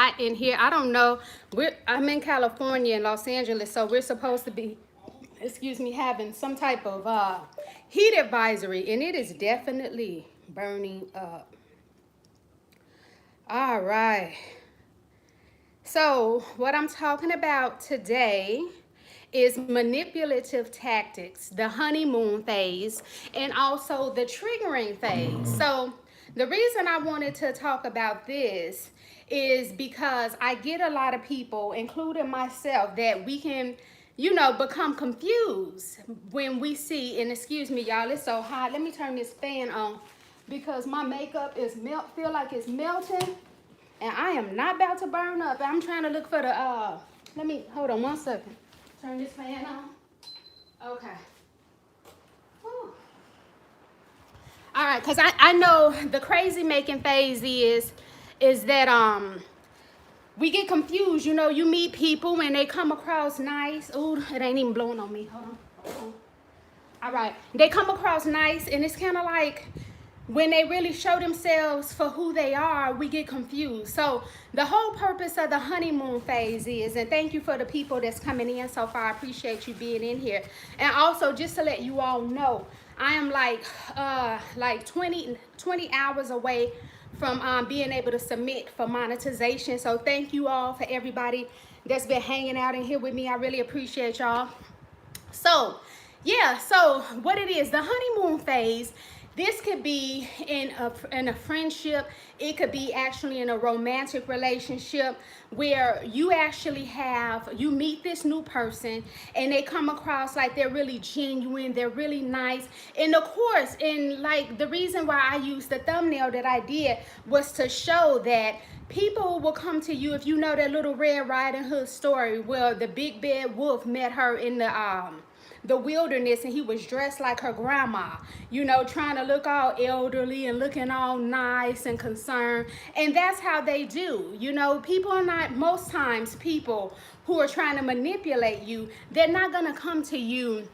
hot in here. I don't know. I'm in California in Los Angeles, so we're supposed to be, excuse me, having some type of heat advisory, and it is definitely burning up. All right. So what I'm talking about today is manipulative tactics, the honeymoon phase, and also the triggering phase. So the reason I wanted to talk about this is because I get a lot of people, including myself, that we can, become confused when we see, and excuse me, y'all, it's so hot. Let me turn this fan on because my makeup is feel like it's melting, and I am not about to burn up. I'm trying to look for the, let me, hold on one second. Turn this fan on. Okay. Whew. All right, because I know the crazy making phase is that we get confused. You meet people and they come across nice. Ooh, it ain't even blowing on me. Hold on. Hold on. All right. They come across nice, and it's kind of like when they really show themselves for who they are, we get confused. So the whole purpose of the honeymoon phase is, and thank you for the people that's coming in so far. I appreciate you being in here. And also, just to let you all know, I am like 20 hours away from being able to submit for monetization. So thank you all for everybody that's been hanging out in here with me. I really appreciate y'all. So yeah, so what it is, the honeymoon phase, this could be in a friendship. It could be actually in a romantic relationship where you meet this new person and they come across like they're really genuine, they're really nice. And of course, and like the reason why I used the thumbnail that I did was to show that people will come to you. If you know that Little Red Riding Hood story where the big bad wolf met her in the wilderness, and he was dressed like her grandma, trying to look all elderly and looking all nice and concerned. And that's how they do. People are not, most times, people who are trying to manipulate you, they're not going to come to you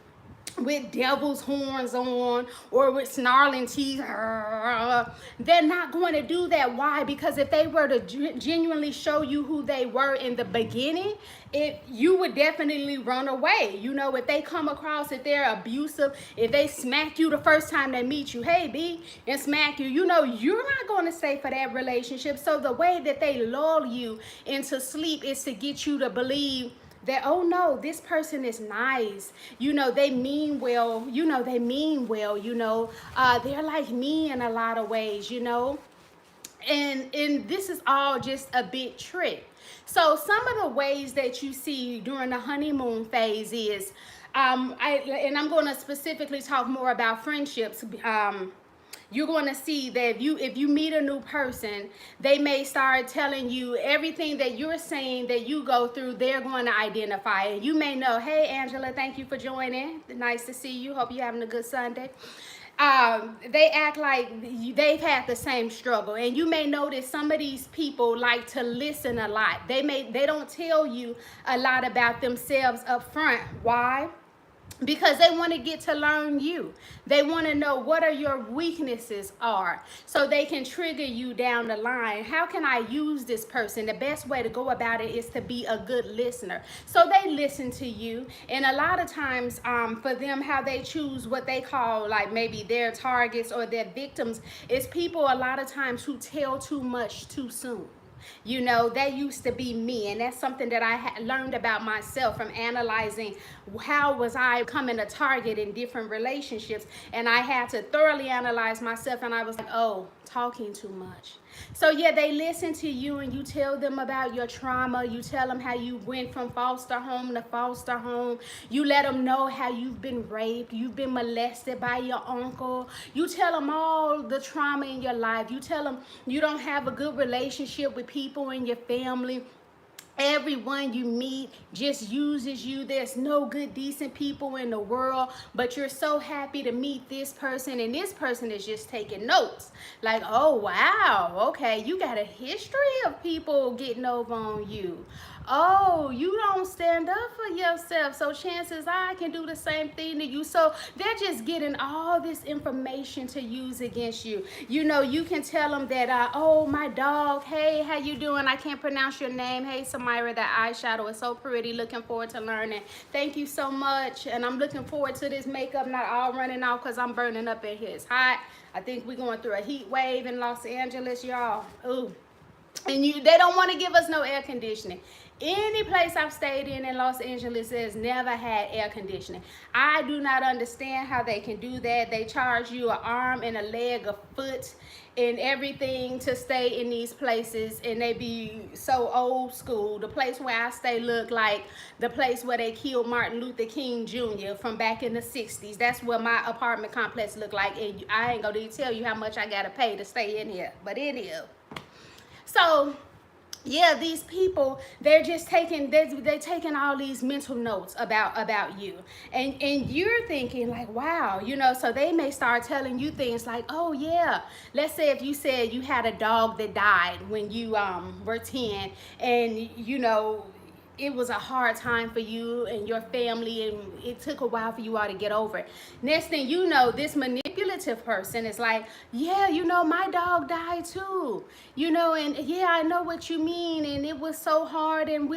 with devil's horns on or with snarling teeth. They're not going to do that. Why? Because if they were to genuinely show you who they were in the beginning, you would definitely run away. If they come across, if they're abusive, if they smack you the first time they meet you, hey B, and smack you, you're not going to stay for that relationship. So the way that they lull you into sleep is to get you to believe that, oh no, this person is nice, they mean well, they're like me in a lot of ways, and this is all just a big trick. So some of the ways that you see during the honeymoon phase is, I'm going to specifically talk more about friendships. You're going to see that if you meet a new person, they may start telling you everything that you're saying that you go through. They're going to identify it. You may know, hey Angela, thank you for joining, nice to see you, hope you're having a good Sunday. They act like they've had the same struggle, and you may notice some of these people like to listen a lot. They don't tell you a lot about themselves up front. Why? Because they want to get to learn you. They want to know what are your weaknesses are, so they can trigger you down the line. How can I use this person? The best way to go about it is to be a good listener. So they listen to you, and a lot of times for them, how they choose what they call like maybe their targets or their victims is people a lot of times who tell too much too soon. That used to be me, and that's something that I learned about myself from analyzing how was I becoming a target in different relationships, and I had to thoroughly analyze myself, and I was like, oh, talking too much. So yeah, they listen to you, and you tell them about your trauma. You tell them how you went from foster home to foster home. You let them know how you've been raped, you've been molested by your uncle. You tell them all the trauma in your life. You tell them you don't have a good relationship with people in your family. Everyone you meet just uses you. There's no good, decent people in the world, but you're so happy to meet this person, and this person is just taking notes. Like, oh, wow, okay, you got a history of people getting over on you. Oh, you don't stand up for yourself, so chances are I can do the same thing to you. So they're just getting all this information to use against you. You know, you can tell them that, oh, my dog, hey, how you doing? I can't pronounce your name. Hey, Samyra, that eyeshadow is so pretty. Looking forward to learning. Thank you so much. And I'm looking forward to this makeup not all running off because I'm burning up in here. It's hot. I think we're going through a heat wave in Los Angeles, y'all. Ooh. And they don't want to give us no air conditioning. Any place I've stayed in Los Angeles has never had air conditioning. I do not understand how they can do that. They charge you an arm and a leg, a foot, and everything to stay in these places, and they be so old school. The place where I stay look like the place where they killed Martin Luther King Jr. from back in the 60s. That's what my apartment complex look like, and I ain't gonna tell you how much I gotta pay to stay in here, but anyhow. So yeah, these people, they're just taking, they're taking all these mental notes about you, and you're thinking like, wow, you know. So they may start telling you things like, oh yeah, let's say if you said you had a dog that died when you were 10, and you know it was a hard time for you and your family, and it took a while for you all to get over it. Next thing you know, this manipulative person is like, yeah, you know, my dog died too, you know, and yeah, I know what you mean, and it was so hard, and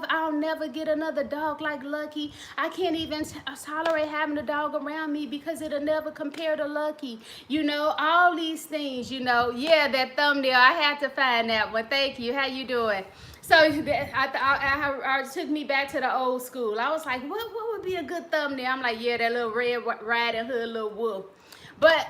I'll never get another dog like Lucky. I can't even tolerate having a dog around me because it'll never compare to Lucky. You know, all these things, you know. Yeah, that thumbnail, I had to find that one. Thank you. How you doing? So I took me back to the old school. I was like, what would be a good thumbnail? I'm like, yeah, that little Red Riding Hood little wolf. But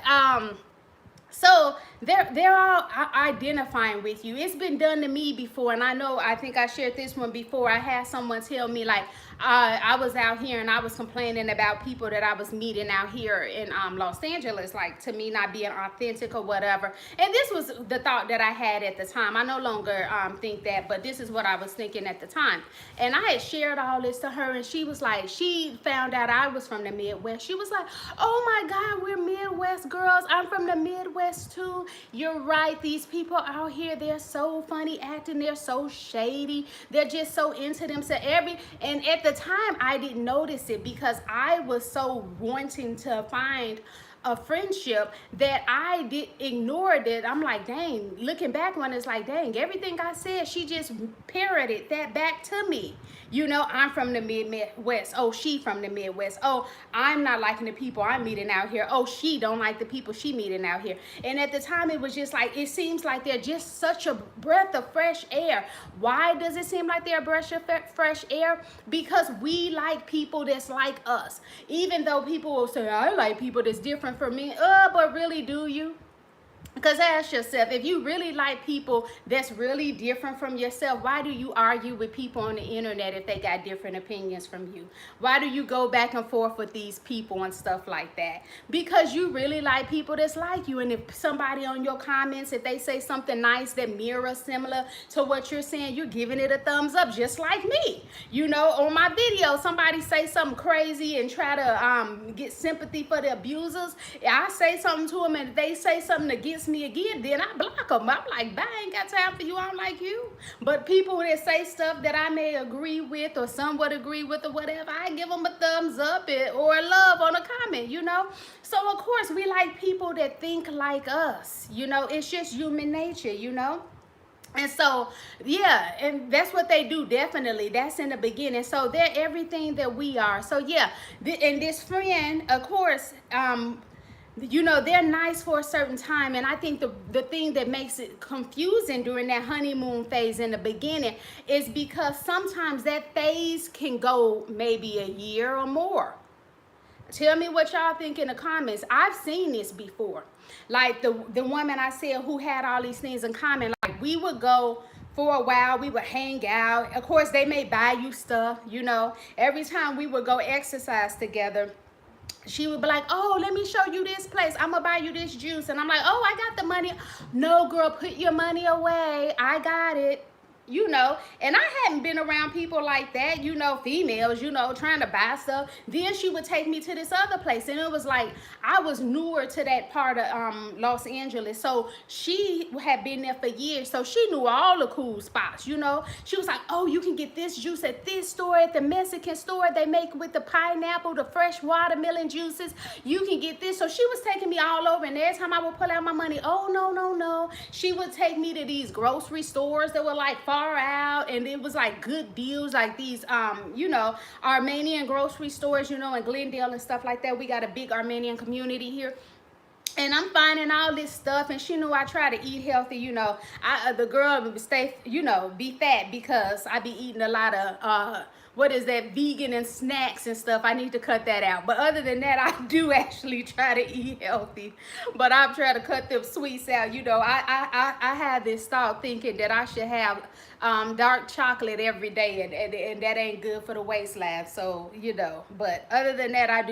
so they're all identifying with you. It's been done to me before, and I think I shared this one before. I had someone tell me like, I was out here and I was complaining about people that I was meeting out here in Los Angeles, like to me not being authentic or whatever. And this was the thought that I had at the time. I no longer think that, but this is what I was thinking at the time. And I had shared all this to her, and she was like, she found out I was from the Midwest. She was like, oh my God, we're Midwest girls. I'm from the Midwest too. You're right. These people out here, they're so funny acting. They're so shady. They're just so into themselves. And at the time, I didn't notice it because I was so wanting to find a friendship that I ignored it. I'm like, dang, looking back on it, it's like, dang, everything I said, she just parroted that back to me. You know, I'm from the Midwest. Oh, she from the Midwest. Oh, I'm not liking the people I'm meeting out here. Oh, she don't like the people she meeting out here. And at the time, it was just like, it seems like they're just such a breath of fresh air. Why does it seem like they're a breath of fresh air? Because we like people that's like us. Even though people will say, I like people that's different from me. But really, do you? Because ask yourself, if you really like people that's really different from yourself, why do you argue with people on the internet if they got different opinions from you? Why do you go back and forth with these people and stuff like that? Because you really like people that's like you. And if somebody on your comments, if they say something nice that mirrors similar to what you're saying, you're giving it a thumbs up, just like me. You know, on my video, somebody say something crazy and try to get sympathy for the abusers. I say something to them, and if they say something against me again, then I block them. I'm like, bye, I ain't got time for you. I don't like you. But people that say stuff that I may agree with or somewhat agree with or whatever, I give them a thumbs up or a love on a comment, you know. So of course we like people that think like us, you know. It's just human nature, you know. And so, yeah, and that's what they do, definitely. That's in the beginning. So they're everything that we are. So yeah, and this friend, of course, you know, they're nice for a certain time. And I think the thing that makes it confusing during that honeymoon phase in the beginning is because sometimes that phase can go maybe a year or more. Tell me what y'all think in the comments. I've seen this before. Like the woman I said who had all these things in common, like we would go for a while, we would hang out. Of course, they may buy you stuff, you know. Every time we would go exercise together, she would be like, oh, let me show you this place. I'm gonna buy you this juice. And I'm like, oh, I got the money. No, girl, put your money away. I got it. you know, and I hadn't been around people like that, you know, females, you know, trying to buy stuff. Then she would take me to this other place, and it was like I was newer to that part of Los Angeles, so she had been there for years, so she knew all the cool spots, you know. She was like, oh, you can get this juice at this store, at the Mexican store they make with the pineapple, the fresh watermelon juices. You can get this. So she was taking me all over, and every time I would pull out my money, oh no, no, no, she would take me to these grocery stores that were like far out, and it was like good deals, like these you know, Armenian grocery stores, you know, in Glendale and stuff like that. We got a big Armenian community here. And I'm finding all this stuff, and she knew I try to eat healthy, you know. The girl would stay, you know, be fat because I be eating a lot of what is that, vegan and snacks and stuff. I need to cut that out. But other than that, I do actually try to eat healthy. But I'm trying to cut them sweets out. You know, I had this thought thinking that I should have dark chocolate every day, and that ain't good for the waistline. So, you know, but other than that, I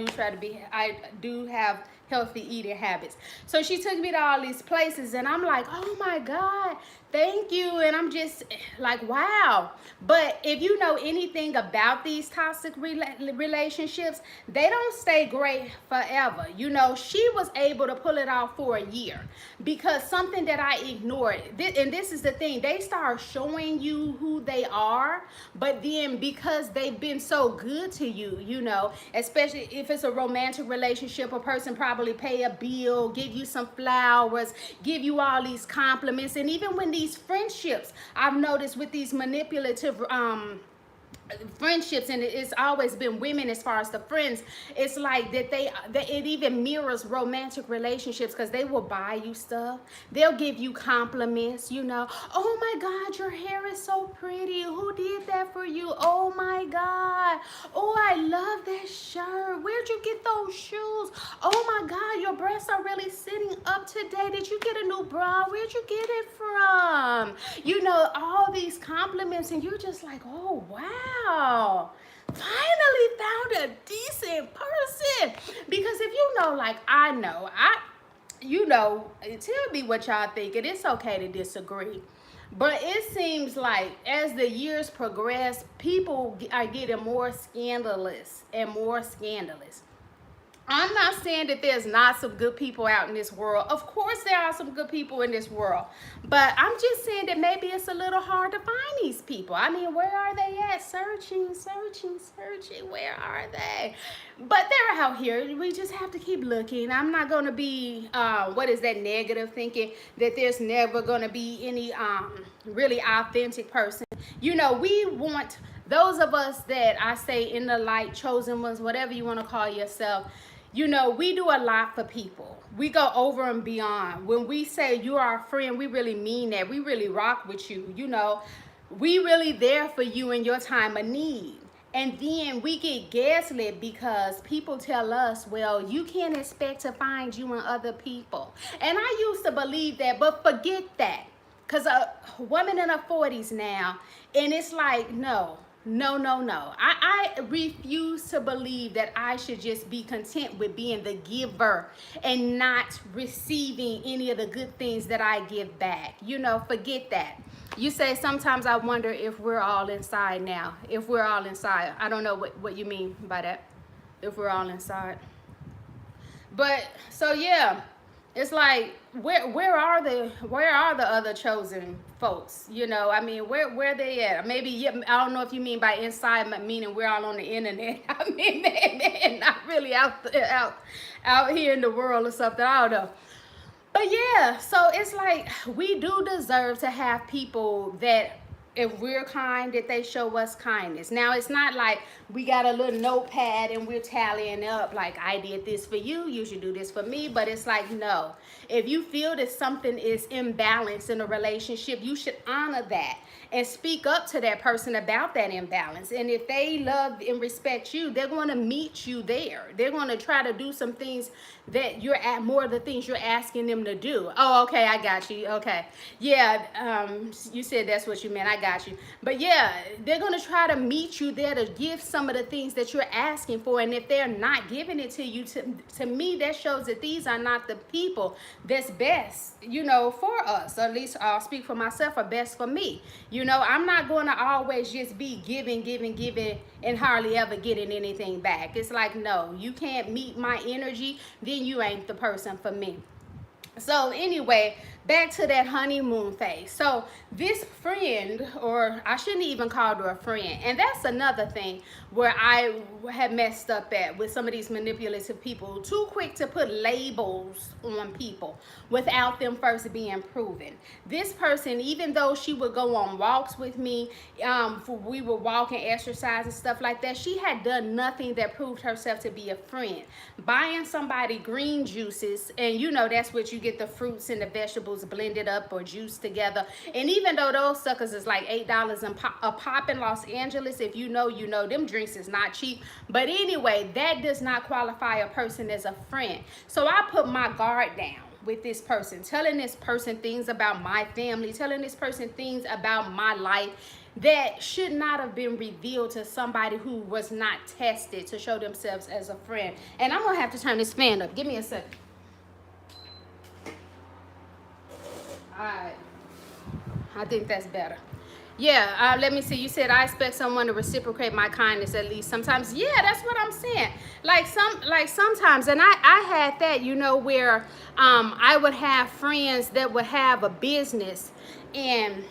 do have healthy eating habits. So she took me to all these places, and I'm like, oh my God, thank you. And I'm just like, wow. But if you know anything about these toxic relationships, they don't stay great forever. You know, she was able to pull it off for a year because something that I ignored, and this is the thing, they start showing you who they are, but then because they've been so good to you, you know, especially if it's a romantic relationship, a person probably pay a bill, give you some flowers, give you all these compliments. And even when these friendships, I've noticed with these manipulative friendships, and it's always been women as far as the friends, it's like that it even mirrors romantic relationships, because they will buy you stuff, they'll give you compliments, you know, oh my God, your hair is so pretty, who did that for you, oh my God, oh I love that shirt, where'd you get those shoes, oh my God, your breasts are really sitting up today, did you get a new bra, where'd you get it from, you know, all these compliments, and you're just like, oh wow, finally found a decent person. Because if you know, like I know, you know, tell me what y'all think, and it's okay to disagree. But it seems like as the years progress, people are getting more scandalous and more scandalous. I'm not saying that there's not some good people out in this world. Of course there are some good people in this world. But I'm just saying that maybe it's a little hard to find these people. I mean, where are they at? Searching. Where are they? But they're out here. We just have to keep looking. I'm not going to be, negative thinking that there's never going to be any really authentic person. You know, we want those of us that I say in the light, chosen ones, whatever you want to call yourself. You know, we do a lot for people. We go over and beyond. When we say you're our friend, we really mean that. We really rock with you. You know, we really there for you in your time of need. And then we get gaslit because people tell us, well, you can't expect to find you in other people. And I used to believe that, but forget that. Because a woman in her 40s now, and it's like, no. I refuse to believe that I should just be content with being the giver and not receiving any of the good things that I give back. You know, forget that. You say sometimes I wonder if we're all inside now. If we're all inside. I don't know what you mean by that. If we're all inside. But so yeah. It's like where are the other chosen folks? You know, I mean, where they at? Maybe I don't know if you mean by inside, meaning we're all on the internet. I mean, they're not really out here in the world or something. I don't know. But yeah, so it's like we do deserve to have people that, if we're kind, that they show us kindness. Now, it's not like we got a little notepad and we're tallying up like, I did this for you, you should do this for me. But it's like, no. If you feel that something is imbalanced in a relationship, you should honor that and speak up to that person about that imbalance. And if they love and respect you, they're going to meet you there. They're going to try to do some things that you're at, more of the things you're asking them to do. Oh, okay, I got you. Okay. Yeah, you said that's what you meant. I got you. But yeah, they're going to try to meet you there to give some of the things that you're asking for. And if they're not giving it to you, to me, that shows that these are not the people that's best, you know, for us. Or at least I'll speak for myself, or best for me. You know, I'm not going to always just be giving, and hardly ever getting anything back. It's like, no, you can't meet my energy, then you ain't the person for me. So anyway, back to that honeymoon phase. So this friend, or I shouldn't even call her a friend, and that's another thing where I have messed up at with some of these manipulative people. Too quick to put labels on people without them first being proven. This person, even though she would go on walks with me, we would walk and exercise and stuff like that, she had done nothing that proved herself to be a friend. Buying somebody green juices, and you know that's what you get, the fruits and the vegetables blended up or juiced together. And even though those suckers is like $8 a pop in Los Angeles, if you know, you know, them drinks is not cheap. But anyway, that does not qualify a person as a friend. So I put my guard down with this person, telling this person things about my family, telling this person things about my life that should not have been revealed to somebody who was not tested to show themselves as a friend. And I'm gonna have to turn this fan up. Give me a second. All right, I think that's better. Yeah, let me see. You said I expect someone to reciprocate my kindness at least sometimes. Yeah, that's what I'm saying. Like sometimes, and I had that, you know, where I would have friends that would have a business, and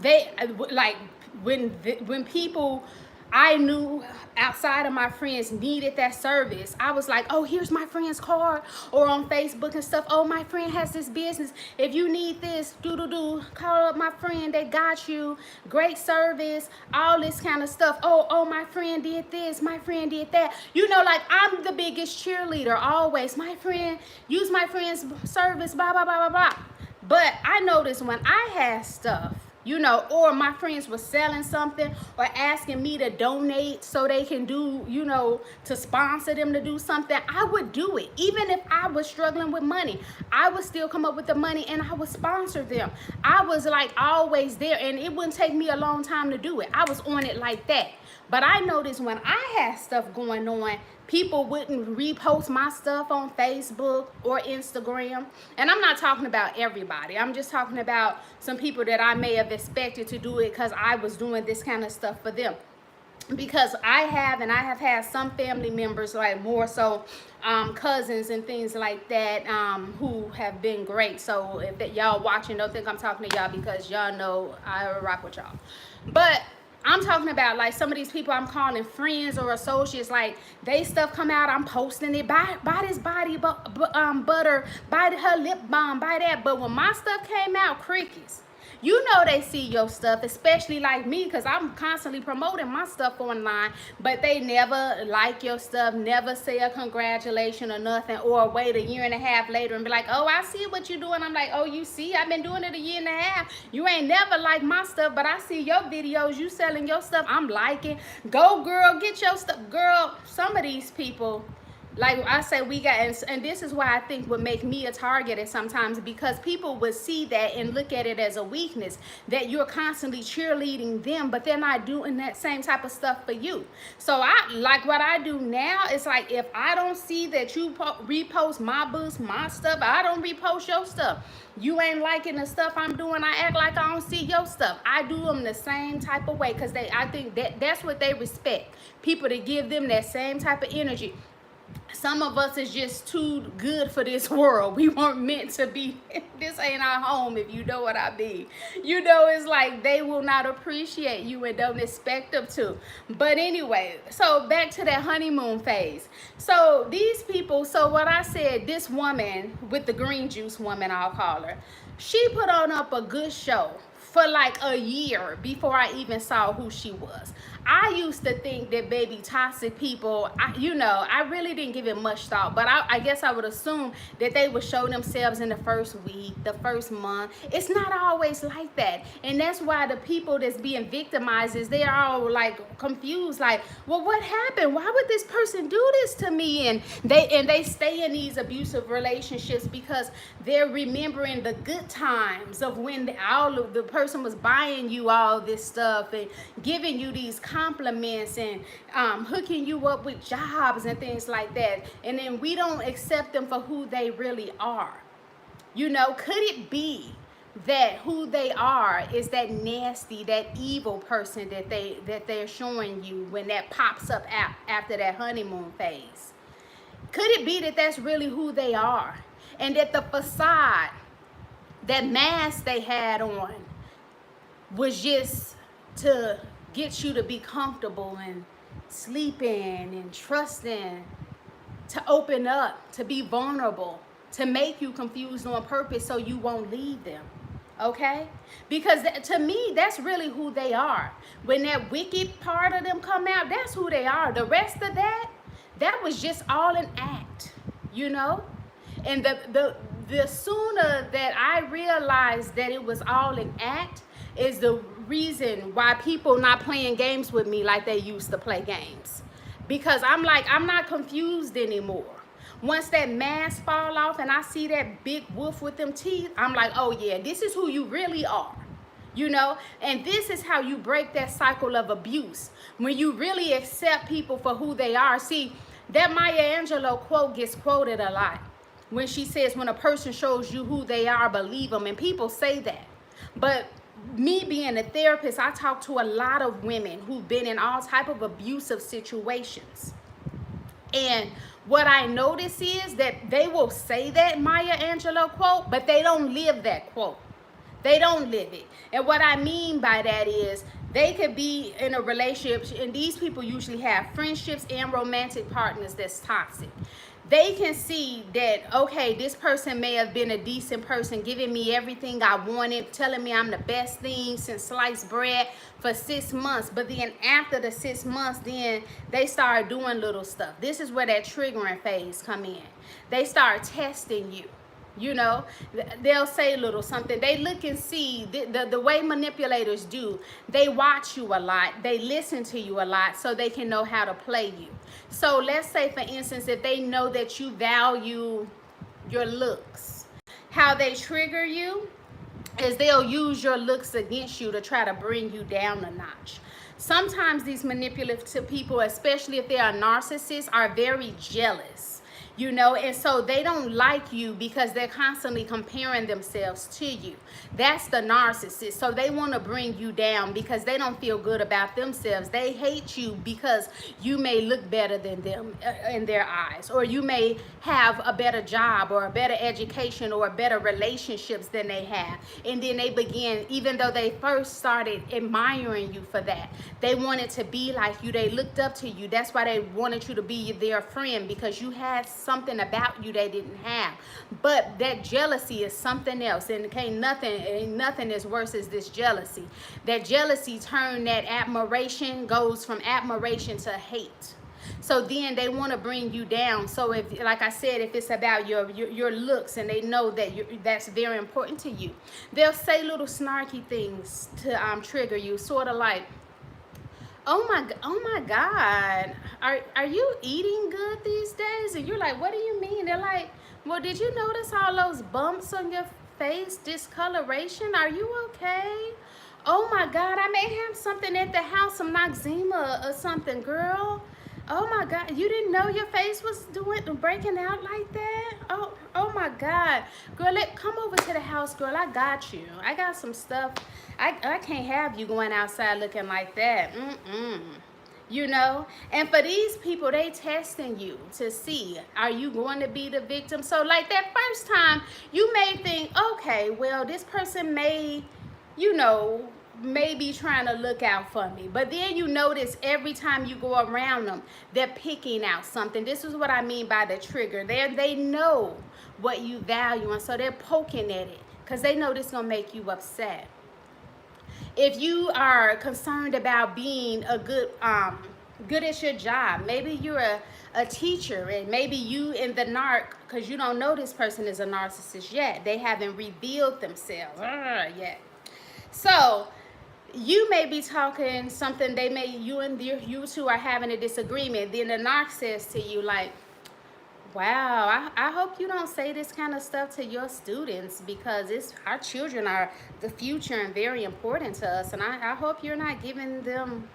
they like when people I knew outside of my friends needed that service, I was like, oh, here's my friend's card, or on Facebook and stuff, oh, my friend has this business, if you need this, call up my friend, they got you, great service, all this kind of stuff. Oh, my friend did this, my friend did that, you know, like I'm the biggest cheerleader always. My friend, use my friend's service, blah blah blah blah blah. But I noticed when I had stuff, you know, or my friends were selling something or asking me to donate so they can do, you know, to sponsor them to do something, I would do it. Even if I was struggling with money, I would still come up with the money and I would sponsor them. I was like always there, and it wouldn't take me a long time to do it. I was on it like that. But I noticed when I had stuff going on, people wouldn't repost my stuff on Facebook or Instagram. And I'm not talking about everybody. I'm just talking about some people that I may have expected to do it because I was doing this kind of stuff for them. Because I have had some family members, like more so cousins and things like that, who have been great. So if y'all watching, don't think I'm talking to y'all because y'all know I rock with y'all. But I'm talking about like some of these people I'm calling friends or associates, like they stuff come out, I'm posting it, buy this body butter, buy her lip balm, buy that. But when my stuff came out, crickets. You know they see your stuff, especially like me, because I'm constantly promoting my stuff online, but they never like your stuff, never say a congratulation or nothing, or wait a year and a half later and be like, oh, I see what you're doing. I'm like, oh, you see, I've been doing it a year and a half. You ain't never liked my stuff, but I see your videos, you selling your stuff, I'm liking. Go, girl, get your stuff. Girl, some of these people, like I say, we got, and this is why I think would make me a target at sometimes, because people would see that and look at it as a weakness, that you're constantly cheerleading them, but they're not doing that same type of stuff for you. So I like what I do now. It's like, if I don't see that you repost my books, my stuff, I don't repost your stuff. You ain't liking the stuff I'm doing, I act like I don't see your stuff. I do them the same type of way, because I think that's what they respect. People to give them that same type of energy. Some of us is just too good for this world. We weren't meant to be. This ain't our home, if you know what I mean. You know, it's like they will not appreciate you and don't expect them to. But anyway, so back to that honeymoon phase. So these people, so what I said, this woman with the green juice woman, I'll call her, she put on up a good show for like a year before I even saw who she was. I used to think that, baby, toxic people, I really didn't give it much thought, but I guess I would assume that they would show themselves in the first week, the first month. It's not always like that. And that's why the people that's being victimized is they're all like confused, like, well, what happened? Why would this person do this to me? And they stay in these abusive relationships because they're remembering the good times of when all of the person person was buying you all this stuff and giving you these compliments and hooking you up with jobs and things like that, and then we don't accept them for who they really are. You know, could it be that who they are is that nasty, that evil person that they're showing you when that pops up after that honeymoon phase? Could it be that that's really who they are, and that the facade, that mask they had on, was just to get you to be comfortable and sleeping and trusting, to open up, to be vulnerable, to make you confused on purpose so you won't leave them? Okay? Because to me, that's really who they are. When that wicked part of them come out, that's who they are. The rest of that was just all an act, you know? And the sooner that I realized that it was all an act is the reason why people not playing games with me like they used to play games. Because I'm like, I'm not confused anymore. Once that mask fall off and I see that big wolf with them teeth, I'm like, oh yeah, this is who you really are. You know, and this is how you break that cycle of abuse. When you really accept people for who they are. See, that Maya Angelou quote gets quoted a lot. When she says, when a person shows you who they are, believe them. And people say that. But me being a therapist, I talk to a lot of women who've been in all type of abusive situations. And what I notice is that they will say that Maya Angelou quote, but they don't live that quote. They don't live it. And what I mean by that is they could be in a relationship, and these people usually have friendships and romantic partners that's toxic. They can see that, okay, this person may have been a decent person, giving me everything I wanted, telling me I'm the best thing since sliced bread for 6 months. But then after the 6 months, then they start doing little stuff. This is where that triggering phase come in. They start testing you. You know, they'll say little something. They look and see the way manipulators do. They watch you a lot. They listen to you a lot so they can know how to play you. So let's say, for instance, if they know that you value your looks, how they trigger you is they'll use your looks against you to try to bring you down a notch. Sometimes these manipulative people, especially if they are narcissists, are very jealous. You know, and so they don't like you because they're constantly comparing themselves to you. That's the narcissist. So they want to bring you down because they don't feel good about themselves. They hate you because you may look better than them in their eyes, or you may have a better job or a better education or better relationships than they have. And then they begin, even though they first started admiring you for that, they wanted to be like you. They looked up to you. That's why they wanted you to be their friend, because you had something about you they didn't have. But that jealousy is something else, and ain't nothing as worse as this jealousy. That jealousy turned that admiration, goes from admiration to hate. So then they want to bring you down. So if, like I said, if it's about your looks and they know that that's very important to you, they'll say little snarky things to trigger you, sort of like, oh my God, are you eating good these days? And you're like, what do you mean? They're like, well, did you notice all those bumps on your face, discoloration? Are you okay? Oh my God, I may have something at the house, some eczema or something, girl. Oh my God, you didn't know your face was breaking out like that? Oh my God. Girl, come over to the house, girl. I got you. I got some stuff. I can't have you going outside looking like that. You know? And for these people, they testing you to see, are you going to be the victim? So like that first time, you may think, okay, well, this person may, you know, maybe trying to look out for me. But then you notice every time you go around them, they're picking out something. This is what I mean by the trigger. They know what you value, and so they're poking at it because they know this is gonna make you upset. If you are concerned about being a good at your job, maybe you're a teacher, and maybe you and the narc, because you don't know this person is a narcissist yet. They haven't revealed themselves yet. So you may be talking something, you two are having a disagreement. Then the narc says to you like, Wow, I hope you don't say this kind of stuff to your students, because our children are the future and very important to us. And I hope you're not giving them,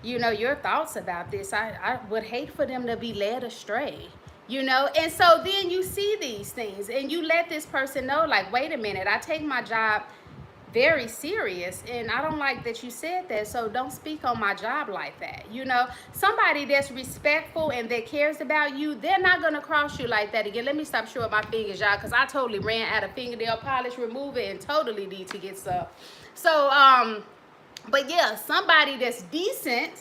your thoughts about this. I would hate for them to be led astray, And so then you see these things and you let this person know, like, wait a minute, I take my job very serious, and I don't like that you said that, so don't speak on my job like that. Somebody that's respectful and that cares about you, they're not gonna cross you like that again. Let me stop showing my fingers, y'all, because I totally ran out of fingernail polish remover and totally need to get some. So but yeah, somebody that's decent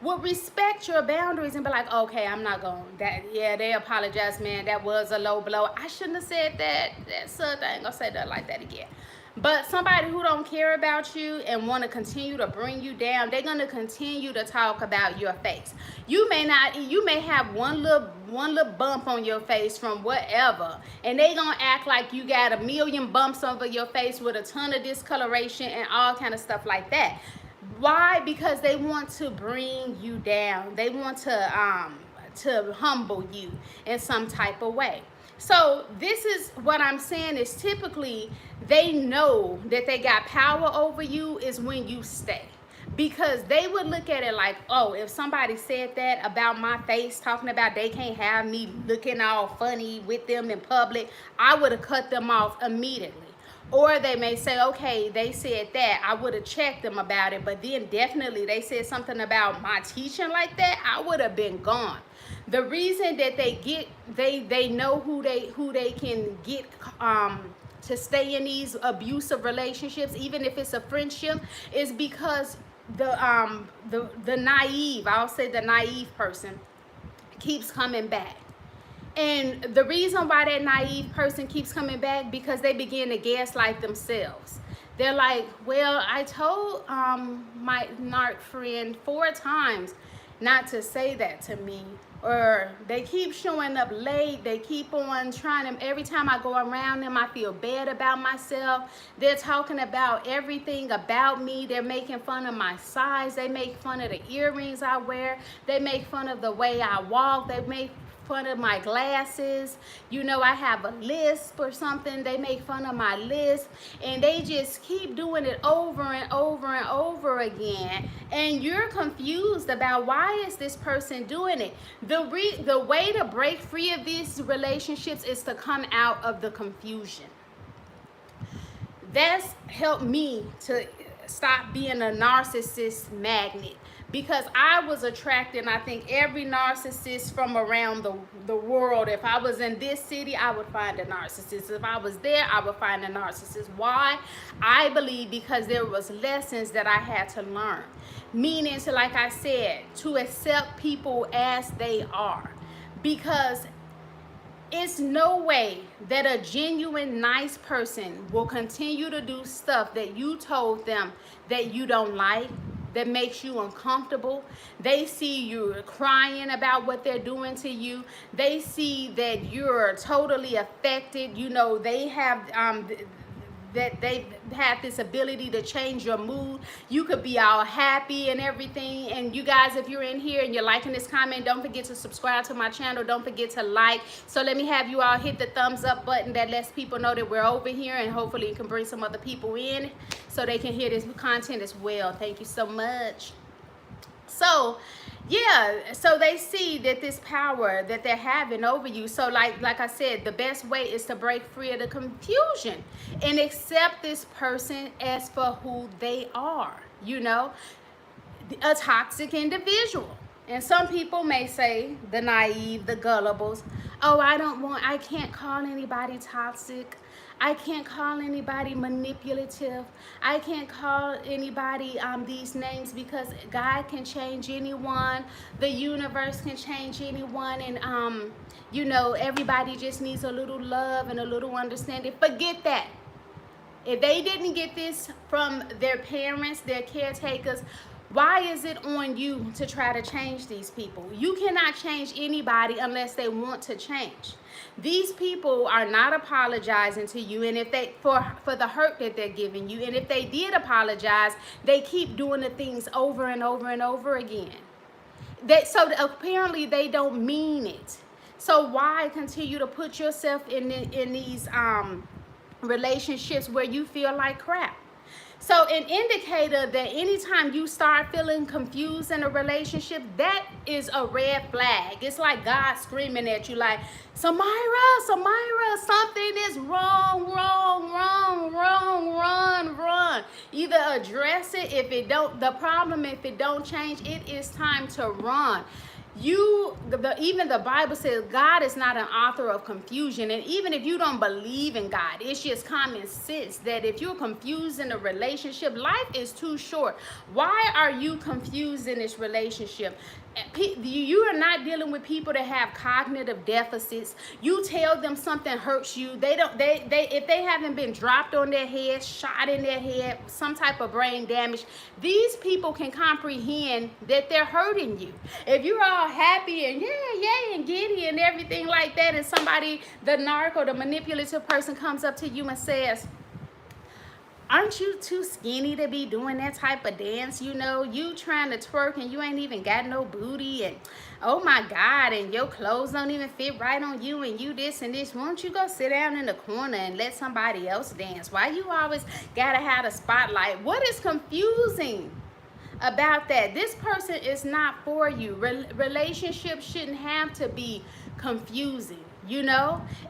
will respect your boundaries and be like, okay, I'm not going that. Yeah, they apologize, man, that was a low blow, I shouldn't have said that. I ain't gonna say that like that again. But somebody who don't care about you and want to continue to bring you down, they're going to continue to talk about your face. You may have one little bump on your face from whatever, and they going to act like you got a million bumps over your face with a ton of discoloration and all kind of stuff like that. Why? Because they want to bring you down. They want to humble you in some type of way. So this is what I'm saying, is typically they know that they got power over you is when you stay. Because they would look at it like, oh, if somebody said that about my face, talking about they can't have me looking all funny with them in public, I would have cut them off immediately. Or they may say, okay, they said that, I would have checked them about it, but then definitely they said something about my teaching like that, I would have been gone. The reason that they know who they can get to stay in these abusive relationships, even if it's a friendship, is because the naive, I'll say the naive person, keeps coming back. And the reason why that naive person keeps coming back, because they begin to gaslight themselves. They're like, well, I told my narc friend 4 times not to say that to me. Or they keep showing up late. They keep on trying to, every time I go around them, I feel bad about myself. They're talking about everything about me. They're making fun of my size. They make fun of the earrings I wear. They make fun of the way I walk. They make fun of my glasses. I have a lisp or something. They make fun of my lisp, and they just keep doing it over and over and over again, and you're confused about why is this person doing it. The way to break free of these relationships is to come out of the confusion. That's helped me to stop being a narcissist magnet, because I was attracting, I think, every narcissist from around the world. If I was in this city, I would find a narcissist. If I was there, I would find a narcissist. Why? I believe because there was lessons that I had to learn. Meaning, to, like I said, to accept people as they are. Because it's no way that a genuine nice person will continue to do stuff that you told them that you don't like, that makes you uncomfortable. They see you crying about what they're doing to you. They see that you're totally affected. They have that they have this ability to change your mood. You could be all happy and everything. And you guys, if you're in here and you're liking this comment, don't forget to subscribe to my channel. Don't forget to like. So let me have you all hit the thumbs up button. That lets people know that we're over here, and hopefully you can bring some other people in so they can hear this content as well. Thank you so much. So yeah, so they see that this power that they're having over you. So like I said, the best way is to break free of the confusion and accept this person as for who they are, a toxic individual. And some people may say, the naive, the gullibles, oh, I can't call anybody toxic. I can't call anybody manipulative. I can't call anybody these names, because God can change anyone. The universe can change anyone. And, everybody just needs a little love and a little understanding. Forget that. If they didn't get this from their parents, their caretakers, why is it on you to try to change these people? You cannot change anybody unless they want to change. These people are not apologizing to you, and if they for the hurt that they're giving you, and if they did apologize, they keep doing the things over and over and over again. So apparently they don't mean it. So why continue to put yourself in these relationships where you feel like crap? So an indicator that anytime you start feeling confused in a relationship, that is a red flag. It's like God screaming at you like, Samyra, something is wrong, run. Either address it. If it don't, the problem, if it don't change, it is time to run. Even the Bible says God is not an author of confusion. And even if you don't believe in God, it's just common sense that if you're confused in a relationship, life is too short. Why are you confused in this relationship? You are not dealing with people that have cognitive deficits. You tell them something hurts you, if they haven't been dropped on their head, shot in their head, some type of brain damage, these people can comprehend that they're hurting you. If you're all happy and yay and giddy and everything like that, and somebody, the narc or the manipulative person, comes up to you and says, aren't you too skinny to be doing that type of dance? You trying to twerk and you ain't even got no booty, and oh my God, and your clothes don't even fit right on you, and you this and this. Won't you go sit down in the corner and let somebody else dance? Why you always gotta have the spotlight? What is confusing about that? This person is not for you. Relationships shouldn't have to be confusing.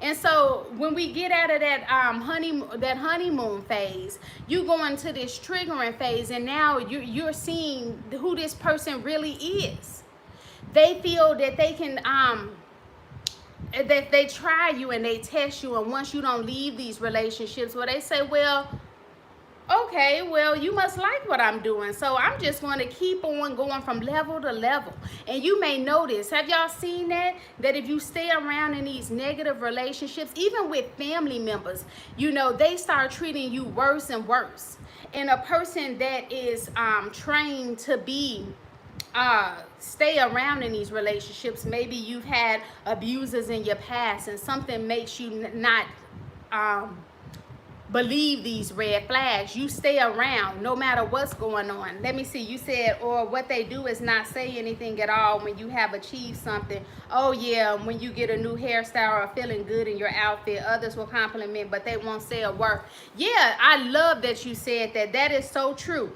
And so when we get out of that honeymoon phase, you go into this triggering phase, and now you're seeing who this person really is. They feel that they can that they try you and they test you, and once you don't leave these relationships, well, they say, well, okay, well, you must like what I'm doing, so I'm just going to keep on going from level to level. And you may notice, have y'all seen that if you stay around in these negative relationships, even with family members, they start treating you worse and worse. And a person that is trained to be stay around in these relationships, maybe you've had abusers in your past and something makes you not believe these red flags. You stay around no matter what's going on. Let me see, you said, or what they do is not say anything at all when you have achieved something. Oh yeah, when you get a new hairstyle or feeling good in your outfit, others will compliment, but they won't say a word. Yeah, I love that you said that. That is so true.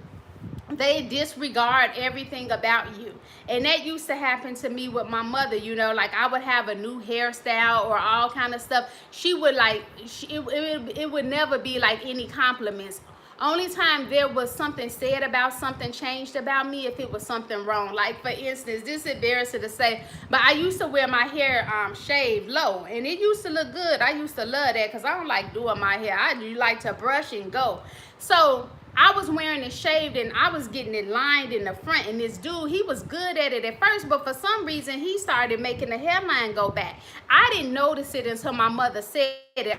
They disregard everything about you. And that used to happen to me with my mother. Like I would have a new hairstyle or all kind of stuff. She would it would never be like any compliments. Only time there was something said about something changed about me if it was something wrong. Like for instance, this is embarrassing to say, but I used to wear my hair shaved low, and it used to look good. I used to love that because I don't like doing my hair. I like to brush and go. So I was wearing it shaved and I was getting it lined in the front, and this dude, he was good at it at first, but for some reason he started making the hairline go back. I didn't notice it until my mother said it.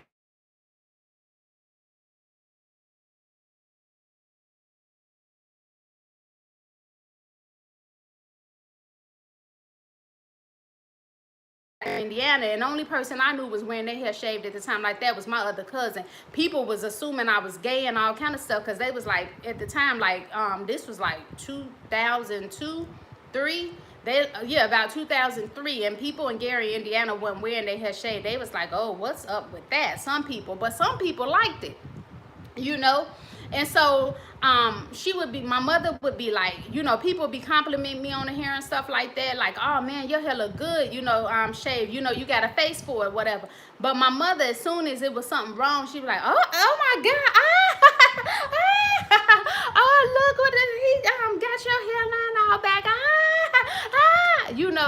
Indiana, and the only person I knew was wearing their hair shaved at the time like that was my other cousin. People was assuming I was gay and all kind of stuff because they was like, at the time, like this was like 2002, 3. About 2003, and people in Gary, Indiana wasn't wearing their hair shaved. They was like, oh, what's up with that? Some people liked it, and so my mother would be like, people would be complimenting me on the hair and stuff like that, like, oh man, your hair look good, shaved, you got a face for it, whatever. But my mother, as soon as it was something wrong, she was like, oh my God, oh, look what he got your hairline all back,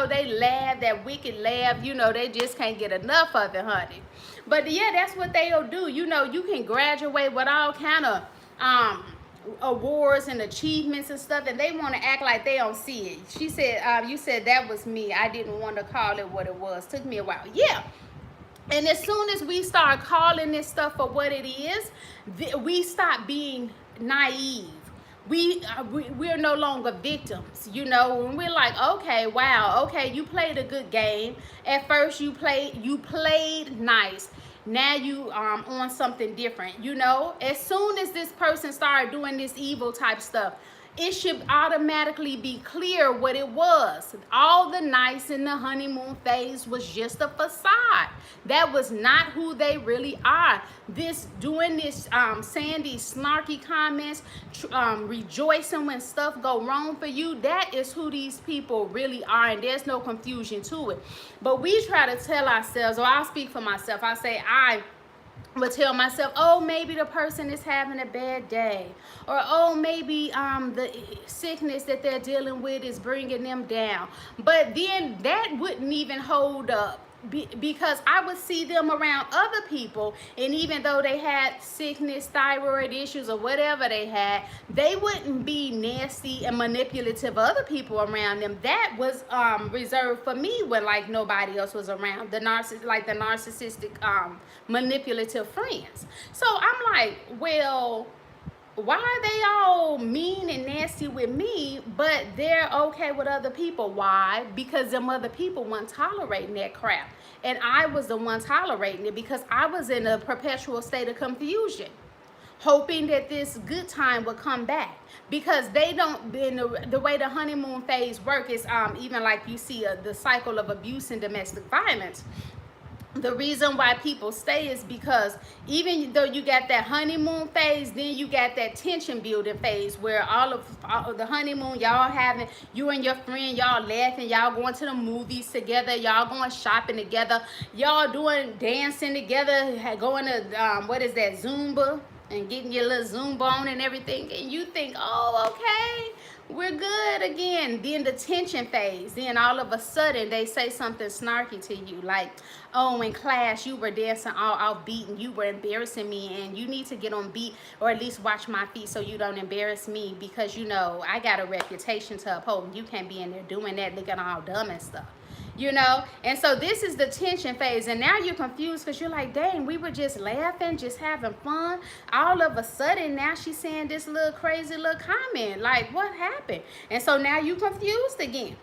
they laugh, that wicked laugh, they just can't get enough of it, honey. But yeah, that's what they'll do. You can graduate with all kind of awards and achievements and stuff, and they want to act like they don't see it. She said, you said that was me. I didn't want to call it what it was. Took me a while. Yeah. And as soon as we start calling this stuff for what it is, we stop being naive. We're no longer victims, when we're like, okay, wow, okay, you played a good game. At first you played nice. Now you on something different, As soon as this person started doing this evil type stuff, it should automatically be clear what it was. All the nice in the honeymoon phase was just a facade. That was not who they really are. Doing this, saying these snarky comments, rejoicing when stuff go wrong for you, that is who these people really are, and there's no confusion to it. But we try to tell ourselves, or I'll speak for myself, I say I would tell myself, oh, maybe the person is having a bad day, or oh, maybe the sickness that they're dealing with is bringing them down. But then that wouldn't even hold up, because I would see them around other people, and even though they had sickness, thyroid issues, or whatever they had, they wouldn't be nasty and manipulative of other people around them. That was reserved for me when like nobody else was around, the narcissistic manipulative friends. So I'm like, well, why are they all mean and nasty with me, but they're okay with other people? Why? Because them other people weren't tolerating that crap. And I was the one tolerating it, because I was in a perpetual state of confusion, hoping that this good time would come back. Because they don't, the way the honeymoon phase work is even like you see the cycle of abuse and domestic violence. The reason why people stay is because even though you got that honeymoon phase, then you got that tension building phase where all of the honeymoon, y'all having, you and your friend, y'all laughing, y'all going to the movies together, y'all going shopping together, y'all doing dancing together, going to what is that, Zumba, and getting your little Zumba on and everything, and you think, oh, okay, we're good again. Then the tension phase, then all of a sudden they say something snarky to you, like, oh, in class you were dancing all outbeat and you were embarrassing me, and you need to get on beat, or at least watch my feet so you don't embarrass me, because you know I got a reputation to uphold, and you can't be in there doing that, looking all dumb and stuff. You know, and so this is the tension phase, and now you're confused because you're like, dang, we were just laughing, just having fun. All of a sudden now she's saying this little crazy little comment, like, what happened? And so now you confused again.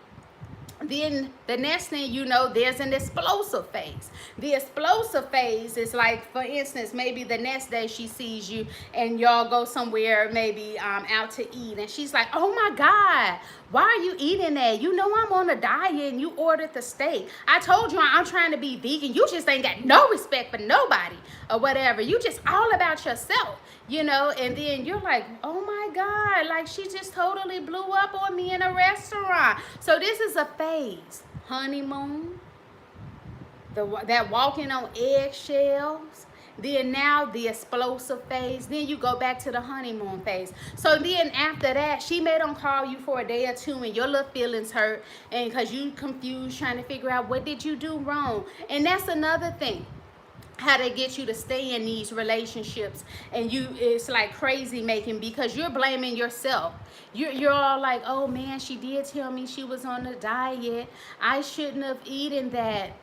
Then the next thing you know, there's an explosive phase. The explosive phase is like, for instance, maybe the next day she sees you and y'all go somewhere, maybe out to eat, and she's like, oh my God, why are you eating that? You know I'm on a diet and you ordered the steak. I told you I'm trying to be vegan. You just ain't got no respect for nobody or whatever. You just all about yourself, you know? And then you're like, oh my God, like she just totally blew up on me in a restaurant. So this is a phase. Honeymoon, that walking on eggshells. Then now the explosive phase. Then you go back to the honeymoon phase. So then after that, she may don't call you for a day or two, and your little feelings hurt, and because you confused trying to figure out what did you do wrong. And that's another thing, how they get you to stay in these relationships, and it's like crazy making, because you're blaming yourself. You're all like, oh man, she did tell me she was on a diet, I shouldn't have eaten that.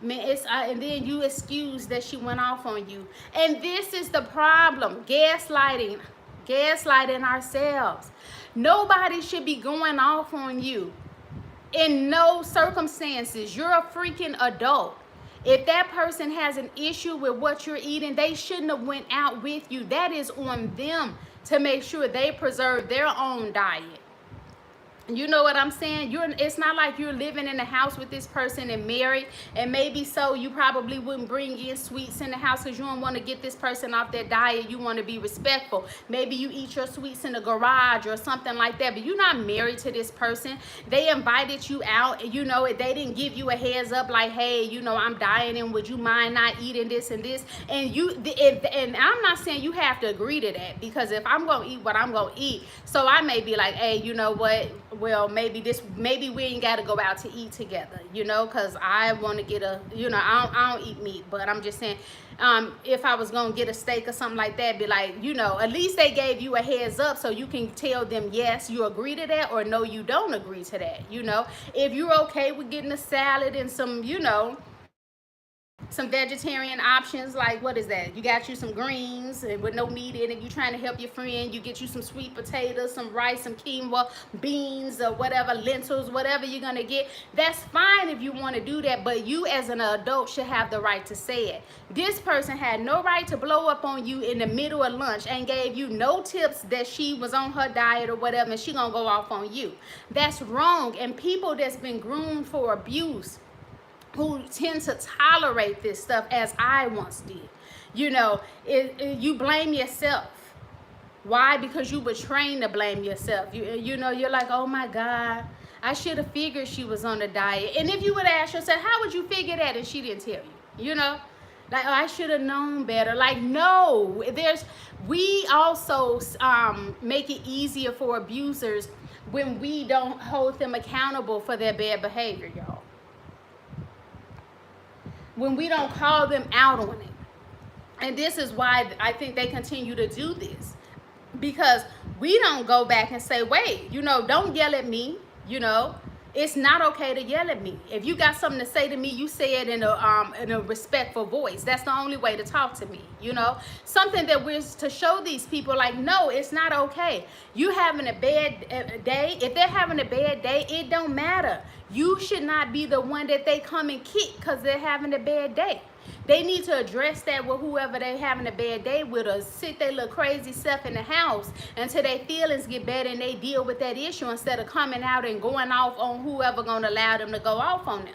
Man, and then you excuse that she went off on you. And this is the problem, gaslighting ourselves. Nobody should be going off on you in no circumstances. You're a freaking adult. If that person has an issue with what you're eating, they shouldn't have went out with you. That is on them to make sure they preserve their own diet. You know what I'm saying? It's not like you're living in the house with this person and married, and maybe so you probably wouldn't bring in sweets in the house because you don't want to get this person off their diet. You want to be respectful. Maybe you eat your sweets in the garage or something like that, but you're not married to this person. They invited you out, you know, they didn't give you a heads up like, hey, you know, I'm dieting, would you mind not eating this and this? And and I'm not saying you have to agree to that, because if I'm going to eat what I'm going to eat, so I may be like, hey, you know what? Well, maybe we ain't got to go out to eat together, you know, because I want to get you know, I don't eat meat, but I'm just saying, if I was going to get a steak or something like that, be like, you know, at least they gave you a heads up so you can tell them, yes, you agree to that, or no, you don't agree to that, you know. If you're okay with getting a salad and some, you know, some vegetarian options, like what is that? You got you some greens and with no meat in it. You trying to help your friend. You get you some sweet potatoes, some rice, some quinoa, beans, or whatever, lentils, whatever you're gonna get. That's fine if you want to do that, but you as an adult should have the right to say it. This person had no right to blow up on you in the middle of lunch and gave you no tips that she was on her diet or whatever, and she gonna go off on you. That's wrong. And people that's been groomed for abuse, who tend to tolerate this stuff, as I once did, you know, you blame yourself. Why? Because you were trained to blame yourself. You know, you're like, oh my God, I should have figured she was on a diet. And if you would ask yourself, how would you figure that? And she didn't tell you, you know, like, oh, I should have known better. Like, no, we also make it easier for abusers when we don't hold them accountable for their bad behavior, y'all. When we don't call them out on it. And this is why I think they continue to do this, because we don't go back and say, wait, you know, don't yell at me. You know, it's not okay to yell at me. If you got something to say to me, you say it in a respectful voice. That's the only way to talk to me. You know, something that we're to show these people, like, no, it's not okay. You having a bad day. If they're having a bad day, it don't matter. You should not be the one that they come and kick because they're having a bad day. They need to address that with whoever they having a bad day with, or sit their little crazy stuff in the house until their feelings get better and they deal with that issue, instead of coming out and going off on whoever gonna allow them to go off on them.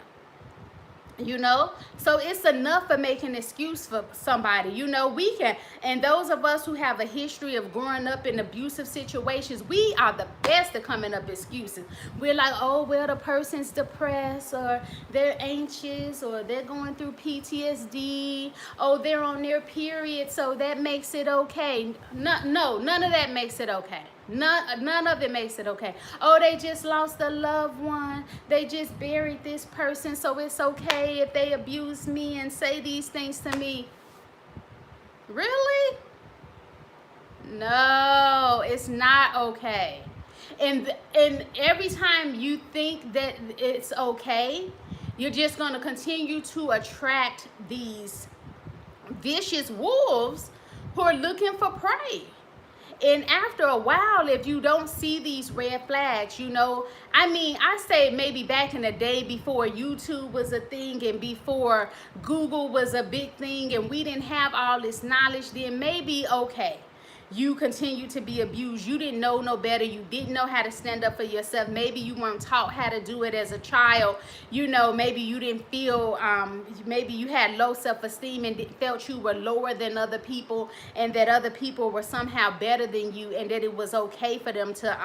You know, so it's enough for making an excuse for somebody. You know, we can, and those of us who have a history of growing up in abusive situations, we are the best at coming up with excuses. We're like, oh, well, the person's depressed, or they're anxious, or they're going through PTSD, oh, they're on their period, so that makes it okay. No, none of that makes it okay. None of it makes it okay. Oh, they just lost a loved one. They just buried this person, so it's okay if they abuse me and say these things to me. Really? No, it's not okay. And every time you think that it's okay, you're just going to continue to attract these vicious wolves who are looking for prey. And after a while, if you don't see these red flags, you know, I mean, I say maybe back in the day before YouTube was a thing and before Google was a big thing and we didn't have all this knowledge, then maybe okay. You continue to be abused. You didn't know no better. You didn't know how to stand up for yourself. Maybe you weren't taught how to do it as a child. You know, maybe you didn't feel, maybe you had low self-esteem and felt you were lower than other people, and that other people were somehow better than you, and that it was okay for them to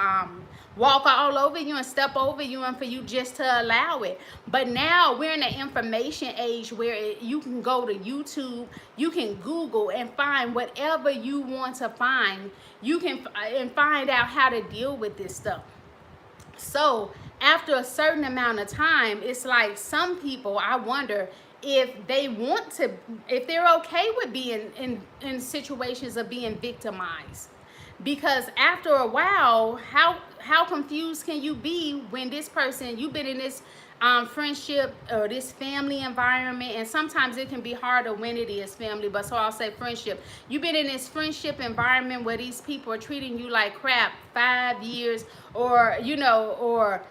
walk all over you and step over you and for you just to allow it. But now we're in an information age where you can go to YouTube, you can Google and find whatever you want to find. You can and find out how to deal with this stuff. So after a certain amount of time, it's like some people, I wonder if they want to, if they're okay with being in situations of being victimized. Because after a while, how confused can you be when this person, you've been in this friendship or this family environment, and sometimes it can be harder when it is family, but so I'll say friendship. You've been in this friendship environment where these people are treating you like crap 5 years, or, you know, or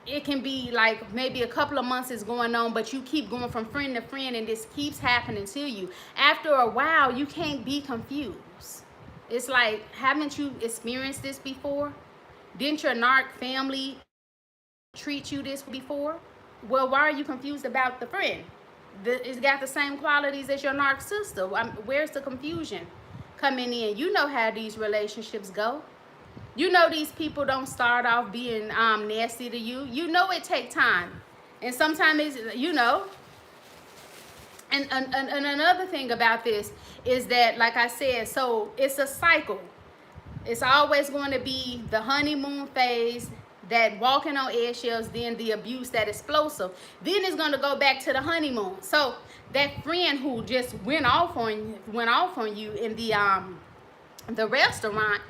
it can be like maybe a couple of months is going on, but you keep going from friend to friend and this keeps happening to you. After a while, you can't be confused. It's like, haven't you experienced this before? Didn't your narc family treat you this before? Well, why are you confused about the friend? It's got the same qualities as your narc sister. Where's the confusion coming in? You know how these relationships go. You know these people don't start off being nasty to you. You know it takes time. And sometimes it's, you know. And another thing about this is that, like I said, so it's a cycle. It's always going to be the honeymoon phase, that walking on eggshells, then the abuse, that explosive. Then it's going to go back to the honeymoon. So that friend who just went off on you in the restaurant,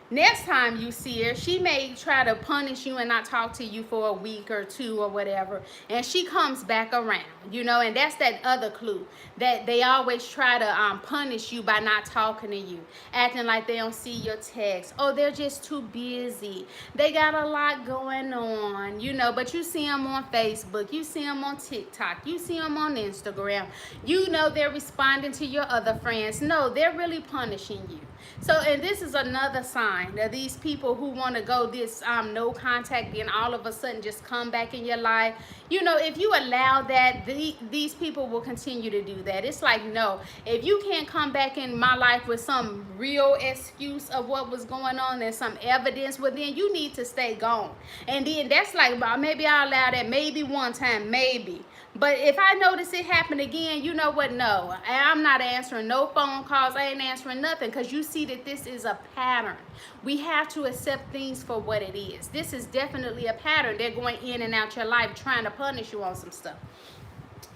Next time you see her, she may try to punish you and not talk to you for a week or two or whatever, and she comes back around, you know, and that's that other clue, that they always try to punish you by not talking to you, acting like they don't see your text. Oh, they're just too busy. They got a lot going on, you know, but you see them on Facebook, you see them on TikTok, you see them on Instagram. You know they're responding to your other friends. No, they're really punishing you. So, and this is another sign that these people who want to go this no contact, then all of a sudden just come back in your life. You know, if you allow that, these people will continue to do that. It's like, no, if you can't come back in my life with some real excuse of what was going on and some evidence, well, then you need to stay gone. And then that's like, maybe I'll allow that maybe one time, maybe. But if I notice it happen again, you know what? No, I'm not answering no phone calls. I ain't answering nothing, because you see that this is a pattern. We have to accept things for what it is. This is definitely a pattern. They're going in and out your life trying to punish you on some stuff.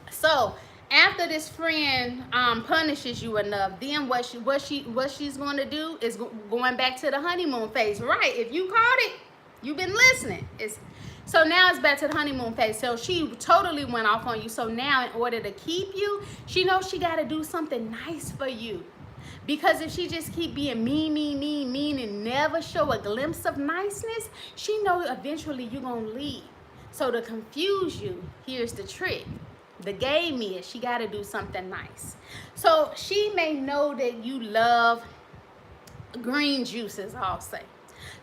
So after this friend punishes you enough, then what she's going to do is going back to the honeymoon phase. Right? If you caught it, you've been listening. So now it's back to the honeymoon phase. So she totally went off on you. So now in order to keep you, she knows she got to do something nice for you. Because if she just keep being mean and never show a glimpse of niceness, she knows eventually you're going to leave. So to confuse you, here's the trick. The game is she got to do something nice. So she may know that you love green juices, I'll say.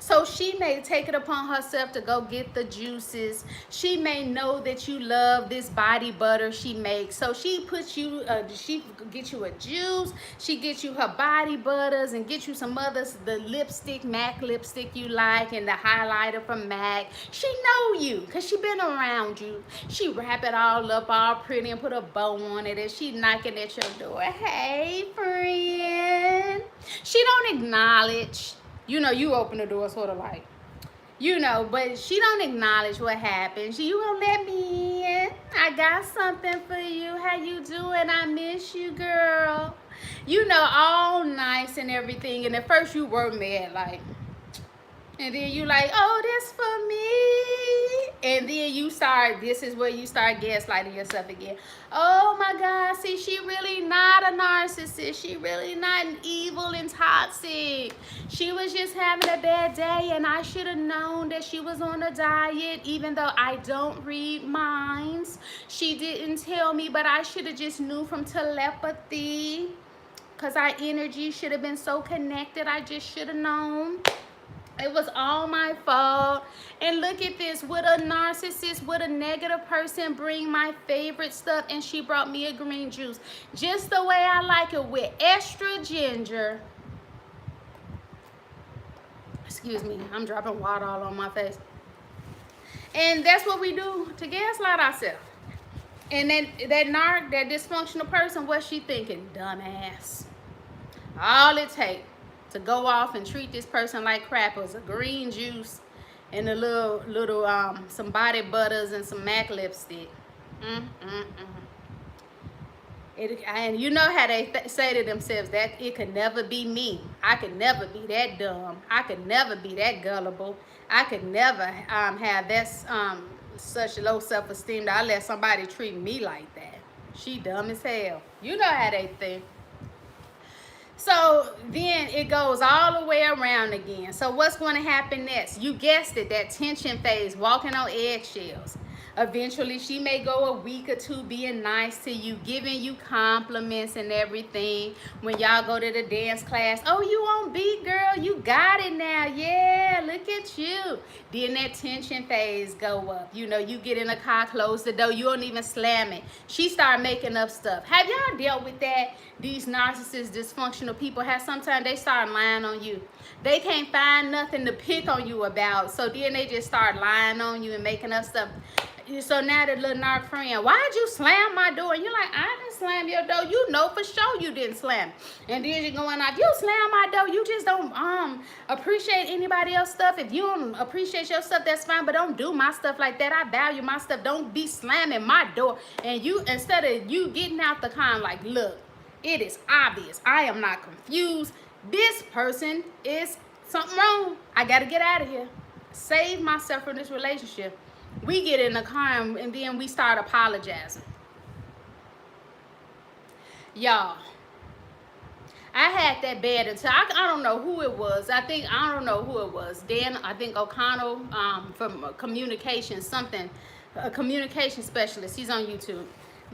So she may take it upon herself to go get the juices. She may know that you love this body butter she makes. So she puts you, she get you a juice. She gets you her body butters and get you some others, the lipstick, MAC lipstick you like, and the highlighter from MAC. She know you because she been around you. She wrap it all up all pretty and put a bow on it, and she knocking at your door. Hey, friend. She don't acknowledge. You know, you open the door sort of like, you know, but she don't acknowledge what happened. You gonna let me in? I got something for you. How you doing? I miss you, girl. You know, all nice and everything. And at first you were mad, like, and then you like, oh, that's for me. And then you start, this is where you start gaslighting yourself again. Oh my God, see, she really not a narcissist. She really not an evil and toxic. She was just having a bad day, and I should have known that she was on a diet, even though I don't read minds. She didn't tell me, but I should have just knew from telepathy, because our energy should have been so connected. I just should have known. It was all my fault. And look at this. Would a narcissist, would a negative person bring my favorite stuff? And she brought me a green juice. Just the way I like it, with extra ginger. Excuse me. I'm dropping water all on my face. And that's what we do to gaslight ourselves. And that narc, that dysfunctional person, what's she thinking? Dumbass. All it takes to go off and treat this person like crap was a green juice and a little some body butters and some MAC lipstick. And you know how they say to themselves that it could never be me. I could never be that dumb. I could never be that gullible. I could never have that such low self-esteem that I let somebody treat me like that. She dumb as hell. You know how they think. So then it goes all the way around again. So what's going to happen next? You guessed it, that tension phase, walking on eggshells. Eventually, she may go a week or two being nice to you, giving you compliments and everything. When y'all go to the dance class, oh, you on beat, girl. You got it now. Yeah, look at you. Then that tension phase go up. You know, you get in the car, close the door. You don't even slam it. She start making up stuff. Have y'all dealt with that? These narcissists, dysfunctional people, have sometimes they start lying on you. They can't find nothing to pick on you about. So then they just start lying on you and making up stuff. So now the little narc friend, why'd you slam my door? And you're like, I didn't slam your door. You know for sure you didn't slam. And then you're going like, you slam my door. You just don't appreciate anybody else's stuff. If you don't appreciate your stuff, that's fine. But don't do my stuff like that. I value my stuff. Don't be slamming my door. And you, instead of you getting out the car like, look, it is obvious. I am not confused. This person is something wrong. I got to get out of here. Save myself from this relationship. We get in the car and then we start apologizing. Y'all, I had that bad until I don't know who it was. I don't know who it was. Dan, I think O'Connell from communication, something, a communication specialist. He's on YouTube.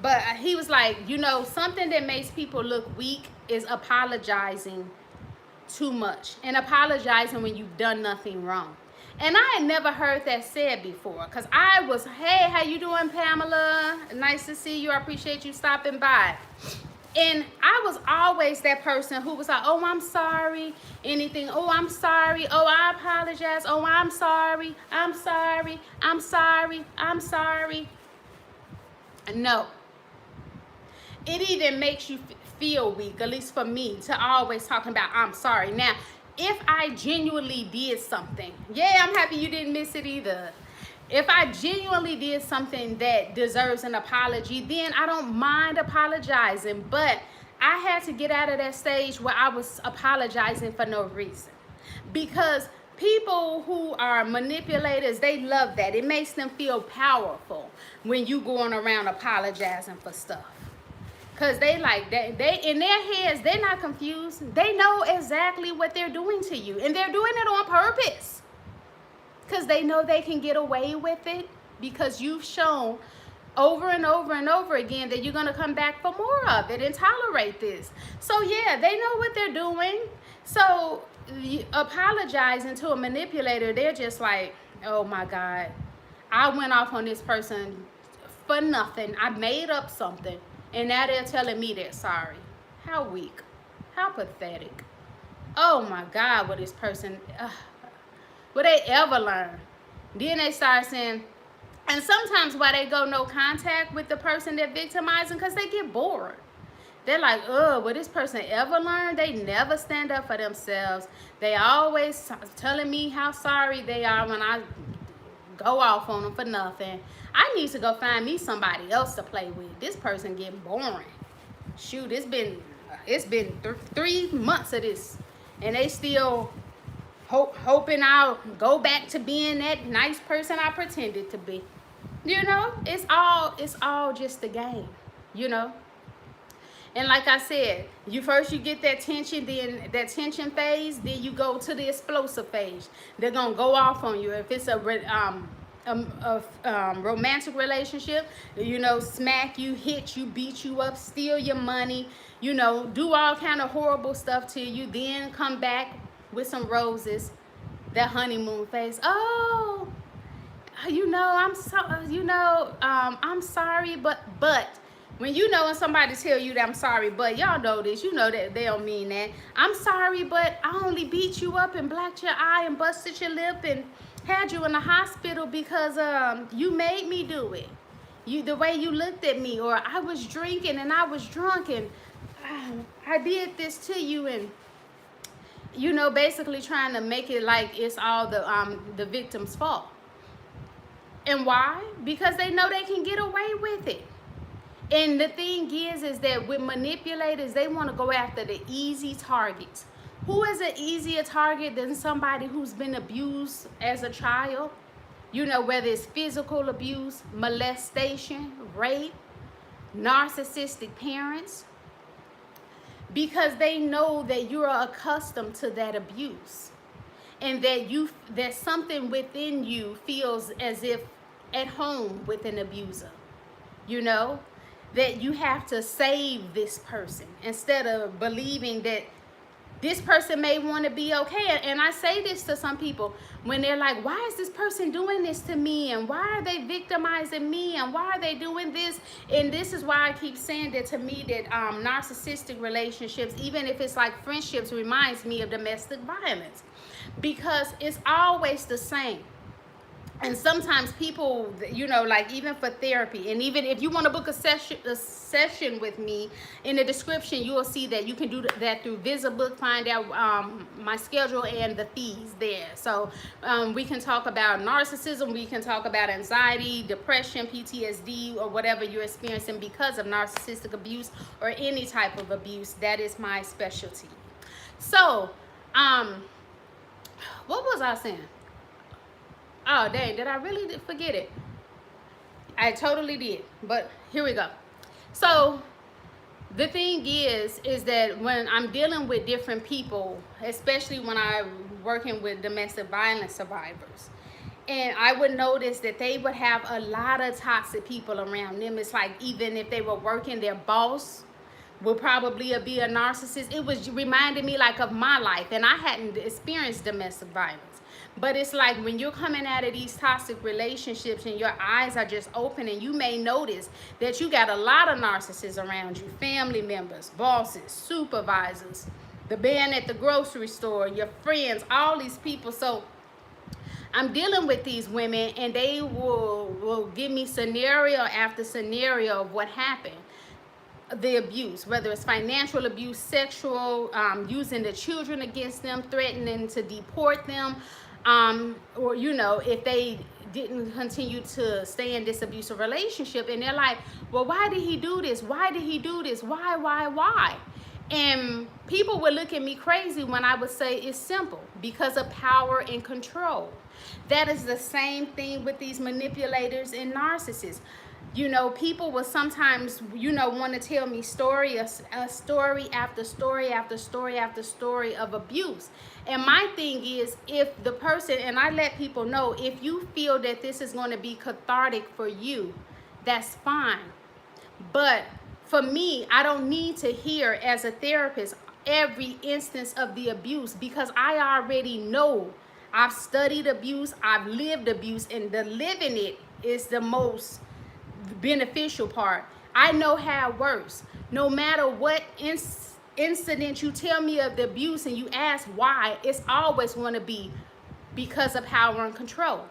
But he was like, you know, something that makes people look weak is apologizing too much and apologizing when you've done nothing wrong. And I had never heard that said before, because I was, hey, how you doing, Pamela? Nice to see you. I appreciate you stopping by. And I was always that person who was like, oh, I'm sorry, anything. Oh, I'm sorry. Oh, I apologize. Oh, I'm sorry. I'm sorry. I'm sorry. I'm sorry. No. It even makes you feel weak, at least for me, to always talking about I'm sorry. Now, if I genuinely did something, yeah, I'm happy you didn't miss it either. If I genuinely did something that deserves an apology, then I don't mind apologizing. But I had to get out of that stage where I was apologizing for no reason. Because people who are manipulators, they love that. It makes them feel powerful when you going around apologizing for stuff. Because they like that. They in their heads, they're not confused. They know exactly what they're doing to you. And they're doing it on purpose. Because they know they can get away with it, because you've shown over and over and over again that you're going to come back for more of it and tolerate this. So yeah, they know what they're doing. So apologizing to a manipulator, they're just like, oh my God, I went off on this person for nothing. I made up something, and now they're telling me they're sorry. How weak. How pathetic. Oh my God, what this person... Will they ever learn? Then they start saying, and sometimes why they go no contact with the person they're victimizing, because they get bored. They're like, oh, will this person ever learn? They never stand up for themselves. They always telling me how sorry they are when I go off on them for nothing. I need to go find me somebody else to play with. This person getting boring. Shoot, it's been 3 months of this, and they still... hoping I'll go back to being that nice person I pretended to be. You know, it's all just a game, you know. And like I said, you get that tension, then that tension phase, then you go to the explosive phase. They're gonna go off on you. If it's a romantic relationship, you know, smack you, hit you, beat you up, steal your money, you know, do all kind of horrible stuff to you, then come back with some roses, that honeymoon phase. Oh, you know, I'm sorry, but when you know when somebody tell you that I'm sorry, but y'all know this, you know that they don't mean that. I'm sorry, but I only beat you up and blacked your eye and busted your lip and had you in the hospital because you made me do it. The way you looked at me, or I was drinking and I was drunk and I did this to you, and you know, basically trying to make it like it's all the victim's fault. And why? Because they know they can get away with it. And the thing is that with manipulators, they want to go after the easy targets. Who is an easier target than somebody who's been abused as a child? You know, whether it's physical abuse, molestation, rape, narcissistic parents. Because they know that you're accustomed to that abuse, and that something within you feels as if at home with an abuser. You know, that you have to save this person instead of believing that this person may want to be okay. And I say this to some people when they're like, why is this person doing this to me? And why are they victimizing me? And why are they doing this? And this is why I keep saying that to me that narcissistic relationships, even if it's like friendships, reminds me of domestic violence. Because it's always the same. And sometimes people, you know, like even for therapy, and even if you want to book a session with me, in the description, you will see that you can do that through VisiBook. Find out my schedule and the fees there. So we can talk about narcissism. We can talk about anxiety, depression, PTSD, or whatever you're experiencing because of narcissistic abuse or any type of abuse. That is my specialty. So, What was I saying? Oh, dang, did I really forget it? I totally did, but here we go. So the thing is that when I'm dealing with different people, especially when I'm working with domestic violence survivors, and I would notice that they would have a lot of toxic people around them. It's like even if they were working, their boss would probably be a narcissist. It was reminding me like of my life, and I hadn't experienced domestic violence. But it's like when you're coming out of these toxic relationships and your eyes are just open, and you may notice that you got a lot of narcissists around you, family members, bosses, supervisors, the man at the grocery store, your friends, all these people. So I'm dealing with these women, and they will give me scenario after scenario of what happened. The abuse, whether it's financial abuse, sexual, using the children against them, threatening to deport them, or if they didn't continue to stay in this abusive relationship, and they're like, well, why did he do this? Why did he do this? Why? And people would look at me crazy when I would say it's simple, because of power and control. That is the same thing with these manipulators and narcissists. People will sometimes, want to tell me story after story after story after story of abuse. And my thing is, if the person, and I let people know, if you feel that this is going to be cathartic for you, that's fine. But for me, I don't need to hear as a therapist every instance of the abuse, because I already know. I've studied abuse, I've lived abuse, and the living it is the most beneficial part. I know how it works. No matter what incident you tell me of the abuse and you ask why, it's always going to be because of power and control.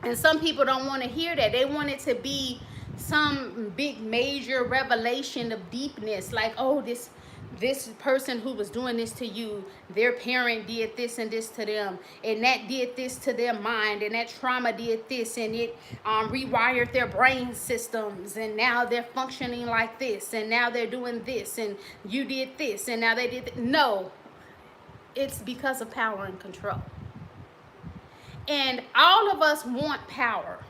And some people don't want to hear that. They want it to be some big major revelation of deepness, like, oh, this person who was doing this to you, their parent did this and this to them, and that did this to their mind, and that trauma did this, and it rewired their brain systems, and now they're functioning like this, and now they're doing this, and you did this, and now they did no, it's because of power and control. And all of us want power.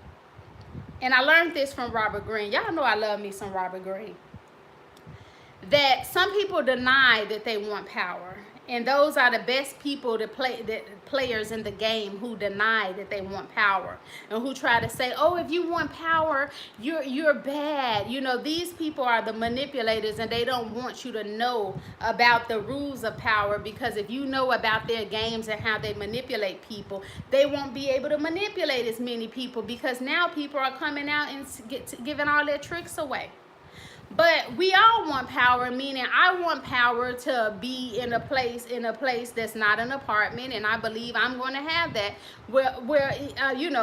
And I learned this from Robert Greene. Y'all know I love me some Robert Greene. That some people deny that they want power, and those are the best people to play, the players in the game, who deny that they want power, and who try to say, oh, if you want power, you're bad. These people are the manipulators, and they don't want you to know about the rules of power, because if you know about their games and how they manipulate people, they won't be able to manipulate as many people, because now people are coming out and giving all their tricks away. But we all want power, meaning I want power to be in a place that's not an apartment, and I believe I'm going to have that, where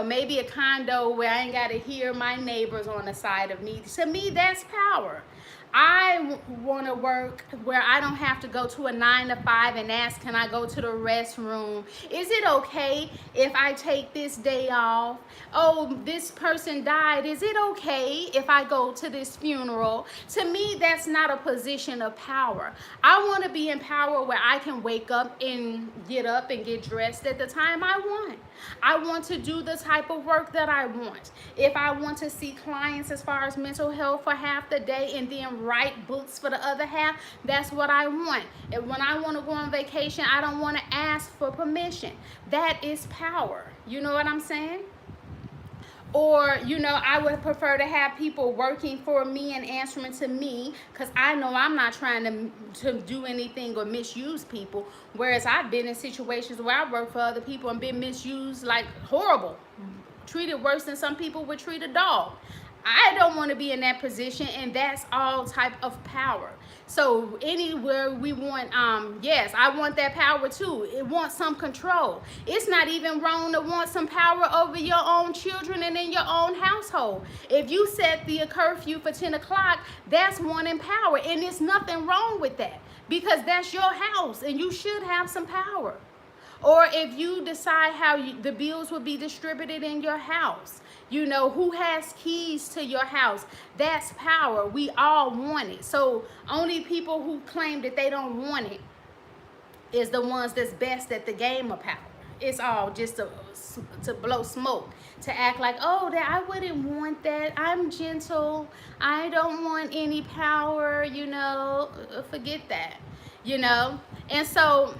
maybe a condo where I ain't got to hear my neighbors on the side of me. To me, that's power. I want to work where I don't have to go to a 9 to 5 and ask, can I go to the restroom? Is it okay if I take this day off? Oh, this person died. Is it okay if I go to this funeral? To me, that's not a position of power. I want to be in power where I can wake up and get dressed at the time I want. I want to do the type of work that I want. If I want to see clients as far as mental health for half the day and then write books for the other half, that's what I want. And when I want to go on vacation, I don't want to ask for permission. That is power. You know what I'm saying? Or, I would prefer to have people working for me and answering to me, because I know I'm not trying to do anything or misuse people. Whereas I've been in situations where I work for other people and been misused like horrible, treated worse than some people would treat a dog. I don't want to be in that position, and that's all type of power. So anywhere we want, yes, I want that power too. It wants some control. It's not even wrong to want some power over your own children and in your own household. If you set the curfew for 10 o'clock, that's wanting power, and there's nothing wrong with that, because that's your house and you should have some power. Or if you decide how the bills will be distributed in your house, who has keys to your house, that's power. We all want it. So only people who claim that they don't want it is the ones that's best at the game of power. It's all just to blow smoke, to act like, oh, that I wouldn't want that. I'm gentle. I don't want any power, you know. Forget that, you know. And so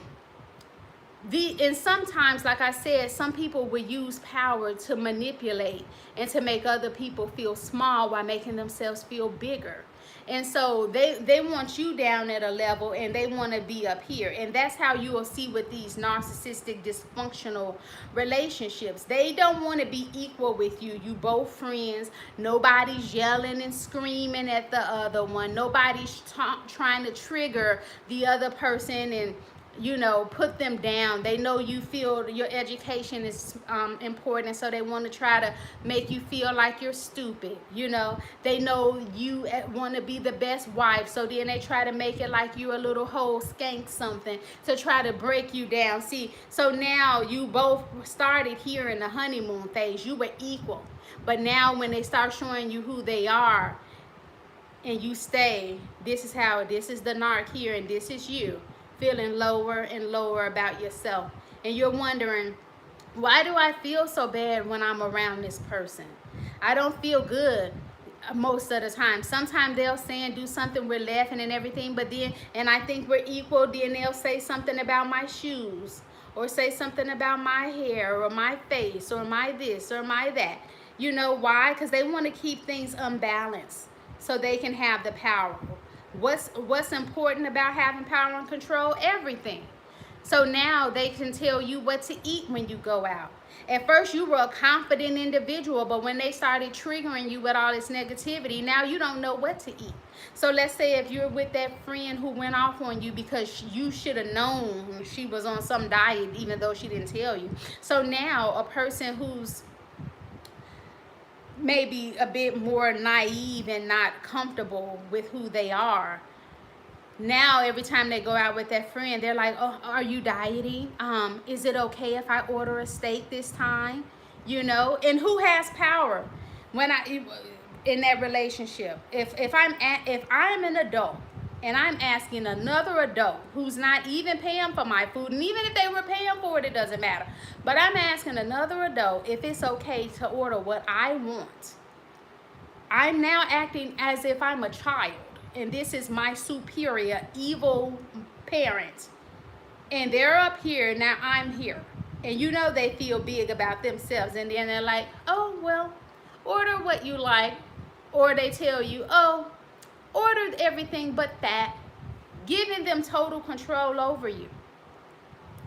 and sometimes, like I said, some people will use power to manipulate and to make other people feel small while making themselves feel bigger. And so they want you down at a level and they want to be up here. And that's how you will see with these narcissistic, dysfunctional relationships. They don't want to be equal with you. You both friends. Nobody's yelling and screaming at the other one. Nobody's trying to trigger the other person and, you know, put them down. They know you feel your education is important, so they want to try to make you feel like you're stupid. You know, they know you want to be the best wife, so then they try to make it like you're a little whole skank something to try to break you down. See, so now you both started here in the honeymoon phase. You were equal, but now when they start showing you who they are and you stay, this is the narc here and this is you, feeling lower and lower about yourself. And you're wondering, why do I feel so bad when I'm around this person? I don't feel good most of the time. Sometimes they'll say and do something, we're laughing and everything, but then, and I think we're equal, then they'll say something about my shoes, or say something about my hair, or my face, or my this, or my that. You know why? Because they want to keep things unbalanced so they can have the power. What's important about having power and control? Everything. So now they can tell you what to eat when you go out. At first you were a confident individual, but when they started triggering you with all this negativity, now you don't know what to eat. So let's say if you're with that friend who went off on you because you should have known she was on some diet even though she didn't tell you. So now a person who's maybe a bit more naive and not comfortable with who they are, now every time they go out with that friend, they're like, oh, are you dieting? Is it okay if I order a steak this time? You know, and who has power when in that relationship? If I'm an adult and I'm asking another adult who's not even paying for my food, and even if they were paying for it, it doesn't matter. But I'm asking another adult if it's okay to order what I want. I'm now acting as if I'm a child, and this is my superior evil parent. And they're up here, now I'm here. And you know they feel big about themselves, and then they're like, oh, well, order what you like. Or they tell you, oh, order everything but that, giving them total control over you,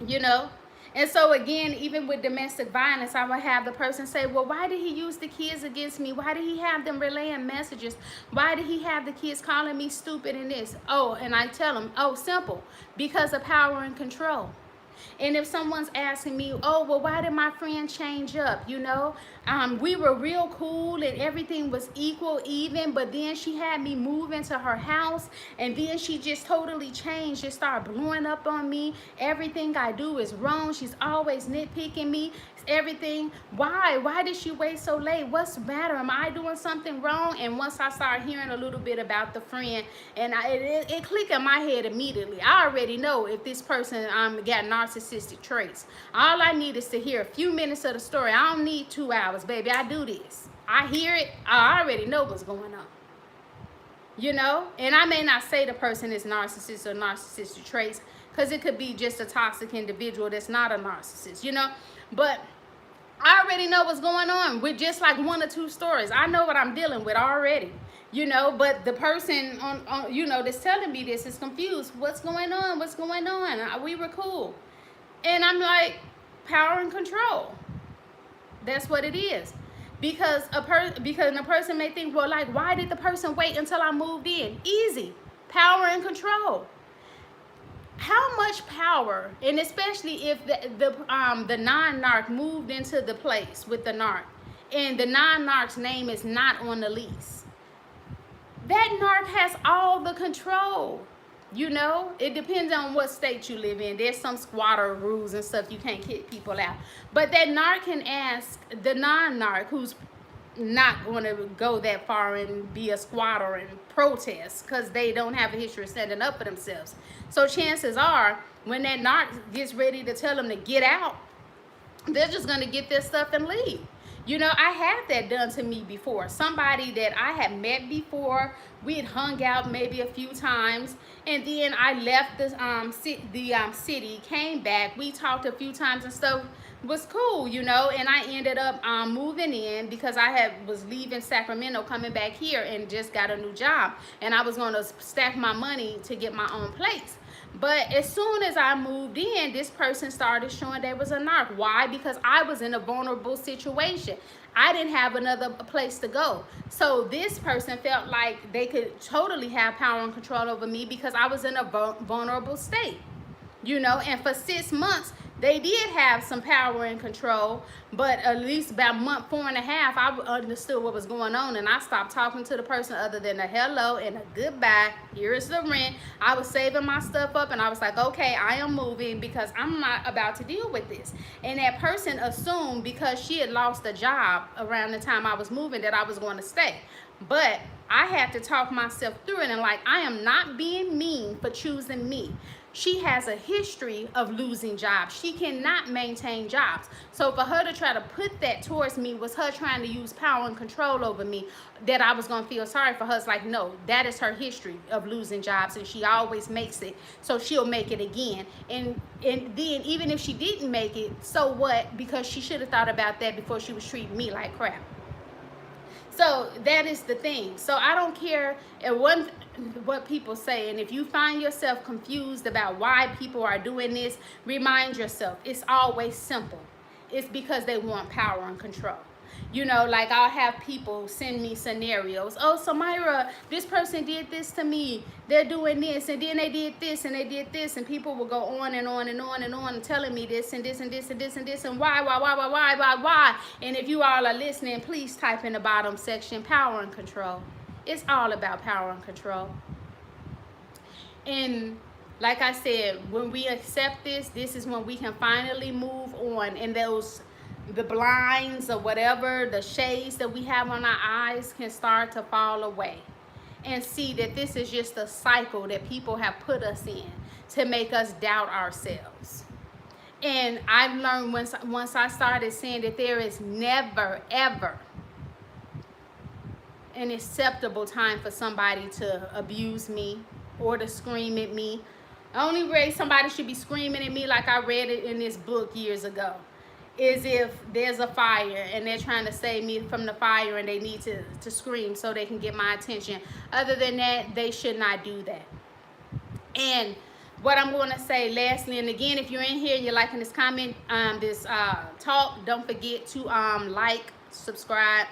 you know. And so again, even with domestic violence, I would have the person say, well, why did he use the kids against me? Why did he have them relaying messages? Why did he have the kids calling me stupid and this? Oh, and I tell them, oh, simple, because of power and control. And if someone's asking me, oh, well, why did my friend change up? You know, we were real cool and everything was equal, even, but then she had me move into her house and then she just totally changed, just started blowing up on me. Everything I do is wrong. She's always nitpicking me. Everything. Why did she wait so late? What's the matter? Am I doing something wrong? And once I started hearing a little bit about the friend, and it clicked in my head immediately. I already know if this person got narcissistic traits. All I need is to hear a few minutes of the story. I don't need 2 hours, baby. I do this. I hear it. I already know what's going on. You know? And I may not say the person is narcissist or narcissistic traits, because it could be just a toxic individual that's not a narcissist, you know? But I already know what's going on with just like 1 or 2 stories. I know what I'm dealing with already, you know, but the person on you know, that's telling me this is confused. What's going on? What's going on? We were cool. And I'm like, power and control. That's what it is. Because a person may think, well, like, why did the person wait until I moved in? Easy. Power and control. How much power, and especially if the non-narc moved into the place with the narc, and the non-narc's name is not on the lease, that narc has all the control. You know, it depends on what state you live in. There's some squatter rules and stuff, you can't kick people out. But that narc can ask the non-narc who's not going to go that far and be a squatter and protest because they don't have a history of standing up for themselves. So chances are, when that narc gets ready to tell them to get out, they're just going to get their stuff and leave. You know, I had that done to me before. Somebody that I had met before, we had hung out maybe a few times, and then I left the city, came back, we talked a few times and stuff was cool, you know, and I ended up moving in because I was leaving Sacramento, coming back here, and just got a new job, and I was going to stack my money to get my own place. But as soon as I moved in, this person started showing they was a narc. Why? Because I was in a vulnerable situation. I didn't have another place to go. So this person felt like they could totally have power and control over me because I was in a vulnerable state. You know, and for 6 months, they did have some power and control, but at least about month 4.5, I understood what was going on, and I stopped talking to the person other than a hello and a goodbye. Here is the rent. I was saving my stuff up, and I was like, okay, I am moving because I'm not about to deal with this. And that person assumed because she had lost a job around the time I was moving that I was going to stay. But I had to talk myself through it, and like, I am not being mean for choosing me. She has a history of losing jobs. She cannot maintain jobs. So for her to try to put that towards me was her trying to use power and control over me, that I was going to feel sorry for her. It's like, no, that is her history of losing jobs, and she always makes it, so she'll make it again. And then even if she didn't make it, so what? Because she should have thought about that before she was treating me like crap. So that is the thing. So I don't care what people say. And if you find yourself confused about why people are doing this, remind yourself it's always simple. It's because they want power and control. You know, like I'll have people send me scenarios. Oh, Samyra, this person did this to me. They're doing this, and then they did this, and they did this, and people will go on and on and on and on, telling me this and this and this and this and this and why. And if you all are listening, please type in the bottom section, power and control. It's all about power and control. And like I said, when we accept this, this is when we can finally move on, and the blinds or whatever, the shades that we have on our eyes can start to fall away, and see that this is just a cycle that people have put us in to make us doubt ourselves. And I've learned once I started saying that there is never, ever an acceptable time for somebody to abuse me or to scream at me. The only way somebody should be screaming at me, like I read it in this book years ago, is if there's a fire and they're trying to save me from the fire and they need to scream so they can get my attention. Other than that, they should not do that. And what I'm going to say lastly, and again, if you're in here and you're liking this comment, this talk, don't forget to like, subscribe,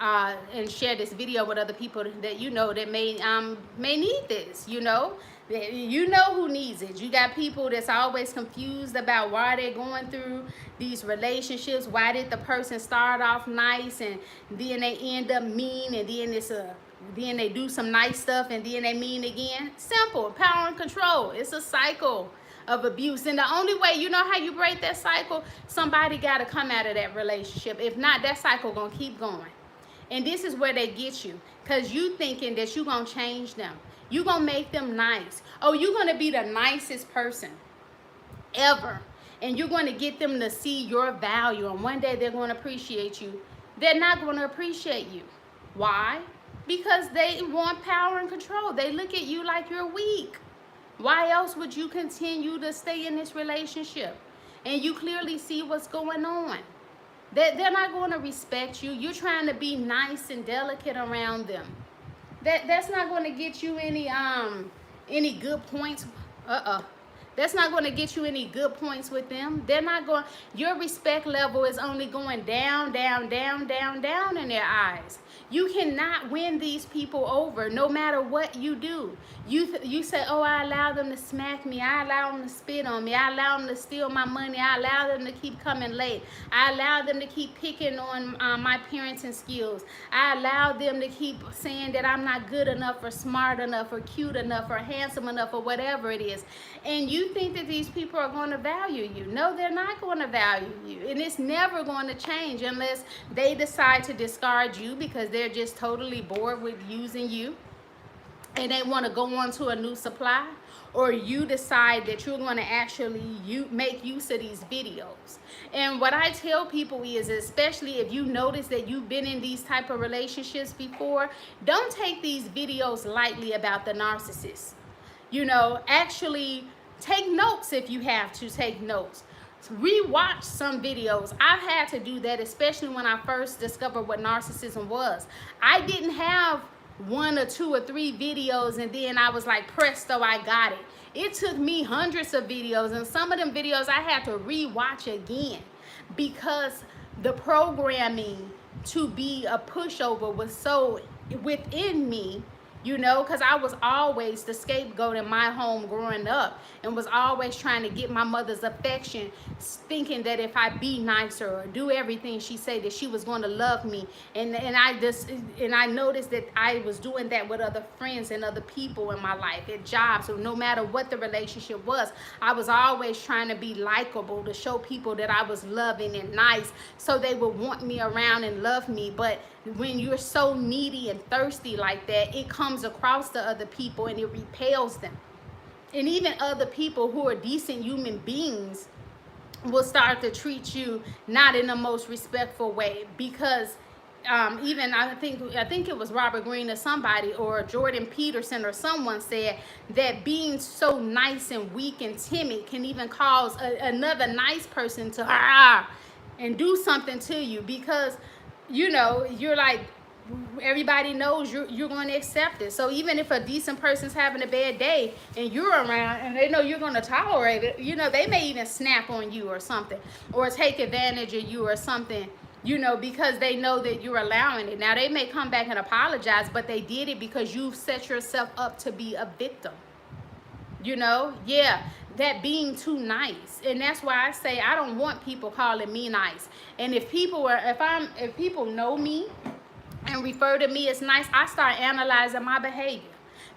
and share this video with other people that you know that may need this. You know who needs it. You got people that's always confused about why they're going through these relationships. Why did the person start off nice and then they end up mean, and then they do some nice stuff and then they mean again? Simple. Power and control. It's a cycle of abuse, and the only way, you know how you break that cycle? Somebody got to come out of that relationship. If not, that cycle gonna keep going. And this is where they get you, because you thinking that you're going to change them. You're going to make them nice. Oh, you're going to be the nicest person ever. And you're going to get them to see your value. And one day they're going to appreciate you. They're not going to appreciate you. Why? Because they want power and control. They look at you like you're weak. Why else would you continue to stay in this relationship? And you clearly see what's going on. They're not going to respect you. You're trying to be nice and delicate around them. That's not going to get you any good points. That's not going to get you any good points with them. They're not going. Your respect level is only going down, down, down, down, down in their eyes. You cannot win these people over no matter what you do. You say, oh, I allow them to smack me. I allow them to spit on me. I allow them to steal my money. I allow them to keep coming late. I allow them to keep picking on my parenting skills. I allow them to keep saying that I'm not good enough or smart enough or cute enough or handsome enough or whatever it is. And you you think that these people are going to value you. No, they're not going to value you. And it's never going to change unless they decide to discard you because they're just totally bored with using you and they want to go on to a new supply, or you decide that you're going to actually make use of these videos. And what I tell people is, especially if you notice that you've been in these type of relationships before, don't take these videos lightly about the narcissist. You know, actually take notes if you have to take notes. Rewatch some videos. I've had to do that, especially when I first discovered what narcissism was. I didn't have 1 or 2 or 3 videos and then I was like, presto, I got it. It took me hundreds of videos, and some of them videos I had to rewatch again because the programming to be a pushover was so within me, you know, because I was always the scapegoat in my home growing up and was always trying to get my mother's affection, thinking that if I be nicer or do everything she said, that she was going to love me. And I noticed that I was doing that with other friends and other people in my life, at jobs. So no matter what the relationship was, I was always trying to be likable, to show people that I was loving and nice so they would want me around and love me. But when you're so needy and thirsty like that, it comes across to other people and it repels them. And even other people who are decent human beings will start to treat you not in the most respectful way, because even I think it was Robert Greene or somebody, or Jordan Peterson or someone said that being so nice and weak and timid can even cause another nice person to and do something to you, because you know, you're like, everybody knows you're going to accept it. So even if a decent person's having a bad day and you're around and they know you're going to tolerate it, you know, they may even snap on you or something, or take advantage of you or something, you know, because they know that you're allowing it. Now, they may come back and apologize, but they did it because you've set yourself up to be a victim. You know, yeah, that being too nice. And that's why I say I don't want people calling me nice. And if people know me and refer to me as nice, I start analyzing my behavior.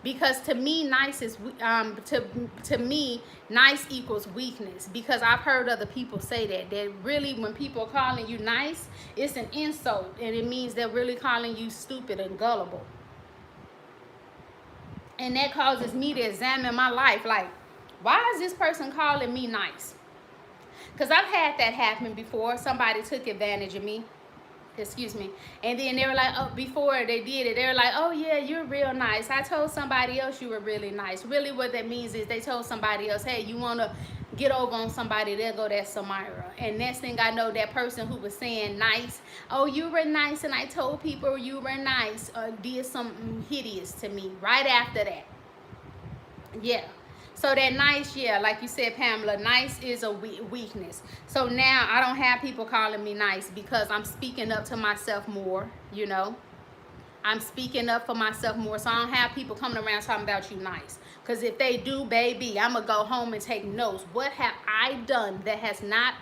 Because to me, nice is to me, nice equals weakness. Because I've heard other people say that really when people are calling you nice, it's an insult, and it means they're really calling you stupid and gullible. And that causes me to examine my life, like, why is this person calling me nice? Because I've had that happen before. Somebody took advantage of me. Excuse me. And then they were like, oh, before they did it, they were like, oh yeah, you're real nice. I told somebody else you were really nice. Really what that means is they told somebody else, hey, you want to get over on somebody, they'll go, that's Samyra. And next thing I know, that person who was saying nice, oh, you were nice and I told people you were nice, did something hideous to me right after that. Yeah. So that nice, yeah, like you said, Pamela, nice is a weakness. So now I don't have people calling me nice because I'm speaking up to myself more, you know. I'm speaking up for myself more, so I don't have people coming around talking about you nice. Because if they do, baby, I'm going to go home and take notes. What have I done that has not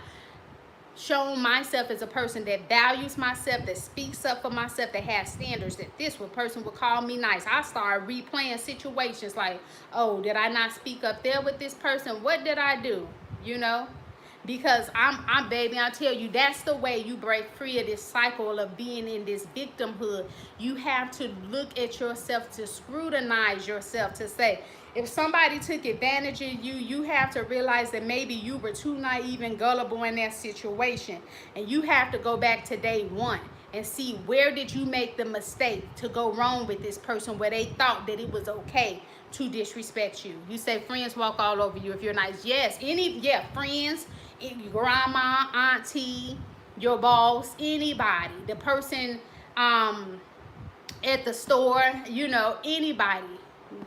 shown myself as a person that values myself, that speaks up for myself, that has standards, that this person would call me nice? I start replaying situations like, oh, did I not speak up there with this person? What did I do? You know? Because I'm baby, I tell you, that's the way you break free of this cycle of being in this victimhood. You have to look at yourself, to scrutinize yourself, to say, if somebody took advantage of you, you have to realize that maybe you were too naive and gullible in that situation. And you have to go back to day one and see, where did you make the mistake to go wrong with this person, where they thought that it was okay to disrespect you. You say friends walk all over you if you're nice. Yes, friends, your grandma, auntie, your boss, anybody, the person at the store, you know, anybody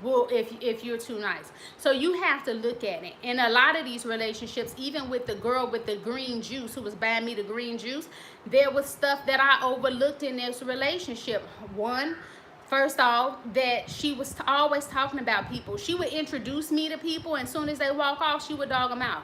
will, if you're too nice. So you have to look at it. In a lot of these relationships, even with the girl with the green juice who was buying me the green juice, there was stuff that I overlooked in this relationship. First off, that she was always talking about people. She would introduce me to people, and as soon as they walk off, she would dog them out.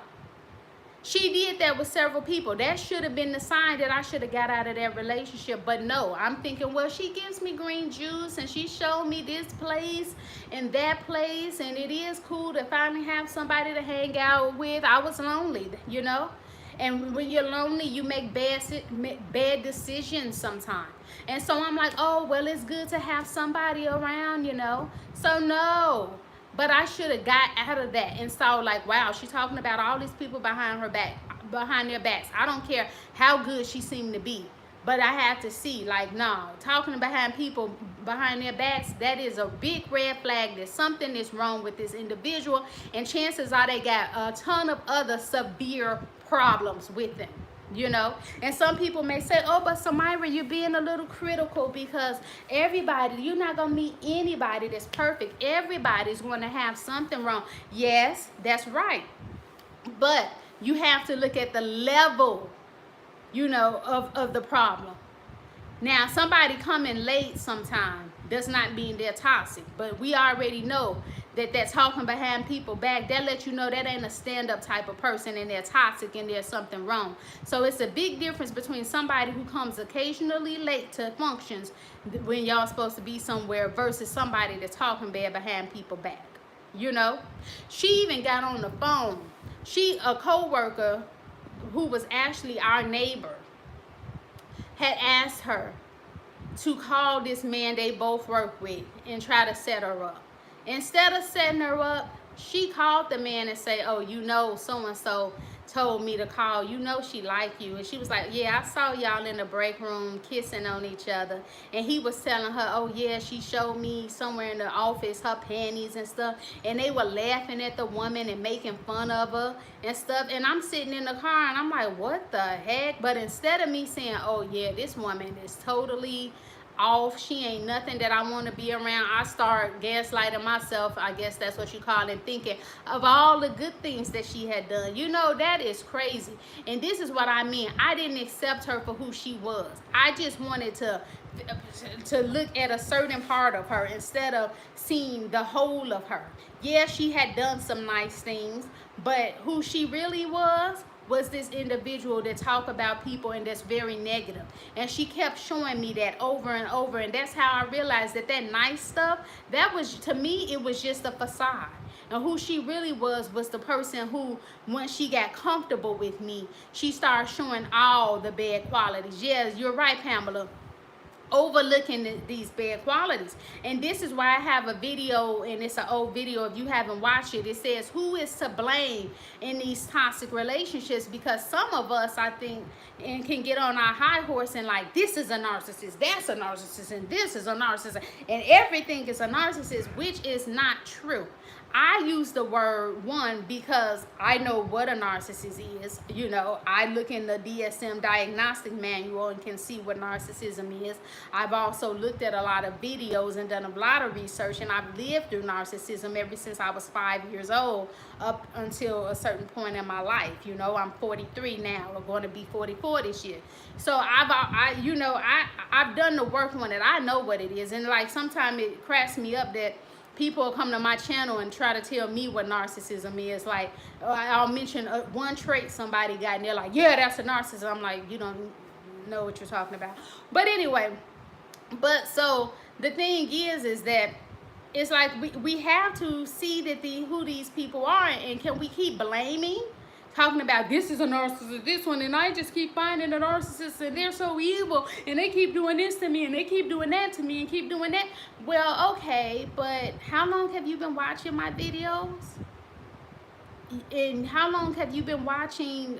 She did that with several people. That should have been the sign that I should have got out of that relationship. But no, I'm thinking, well, she gives me green juice and she showed me this place and that place, and it is cool to finally have somebody to hang out with. I was lonely, you know. And when you're lonely, you make bad decisions sometimes. And so I'm like, oh, well, it's good to have somebody around, you know. So no. But I should have got out of that and saw like, wow, she's talking about all these people behind her back, behind their backs. I don't care how good she seemed to be. But I have to see, like, no, talking behind people behind their backs, that is a big red flag that something is wrong with this individual. And chances are they got a ton of other severe problems with them, you know. And some people may say, oh, but Samyra, you're being a little critical because everybody, you're not going to meet anybody that's perfect. Everybody's going to have something wrong. Yes, that's right. But you have to look at the level, you know, of the problem. Now, somebody coming late sometime does not mean they're toxic, but we already know that they're talking behind people back. That lets you know that ain't a stand-up type of person and they're toxic and there's something wrong. So it's a big difference between somebody who comes occasionally late to functions when y'all supposed to be somewhere versus somebody that's talking bad behind people back, you know. She even got on the phone. A co-worker who was actually our neighbor had asked her to call this man they both work with and try to set her up. Instead of setting her up, she called the man and say, oh, you know, so-and-so told me to call. You know she like you. And she was like, yeah, I saw y'all in the break room kissing on each other. And he was telling her, oh, yeah, she showed me somewhere in the office her panties and stuff. And they were laughing at the woman and making fun of her and stuff. And I'm sitting in the car and I'm like, what the heck? But instead of me saying, oh, yeah, this woman is totally off, she ain't nothing that I want to be around, I start gaslighting myself, I guess that's what you call it, thinking of all the good things that she had done. You know, that is crazy. And this is what I mean. I didn't accept her for who she was. I just wanted to look at a certain part of her instead of seeing the whole of her. Yeah, she had done some nice things, but who she really was this individual that talk about people and that's very negative. And she kept showing me that over and over, and that's how I realized that nice stuff, that was, to me, it was just a facade. And who she really was the person who, when she got comfortable with me, she started showing all the bad qualities. Yes, you're right, Pamela, overlooking these bad qualities. And this is why I have a video, and it's an old video if you haven't watched it. It says who is to blame in these toxic relationships, because some of us, I think, and can get on our high horse and like, this is a narcissist, that's a narcissist, and this is a narcissist, and everything is a narcissist, which is not true. I use the word one because I know what a narcissist is. You know, I look in the DSM diagnostic manual and can see what narcissism is. I've also looked at a lot of videos and done a lot of research, and I've lived through narcissism ever since I was 5 years old up until a certain point in my life. You know, I'm 43 now. We're going to be 44 this year. So I've done the work on it. I know what it is. And like sometimes it cracks me up that people come to my channel and try to tell me what narcissism is. Like, I'll mention one trait somebody got, and they're like, yeah, that's a narcissist. I'm like, you don't know what you're talking about. But anyway, so the thing is that it's like we have to see that who these people are, and can we keep blaming? Talking about this is a narcissist, this one, and I just keep finding a narcissist, and they're so evil, and they keep doing this to me, and they keep doing that to me, and keep doing that. Well, okay, but how long have you been watching my videos? And how long have you been watching,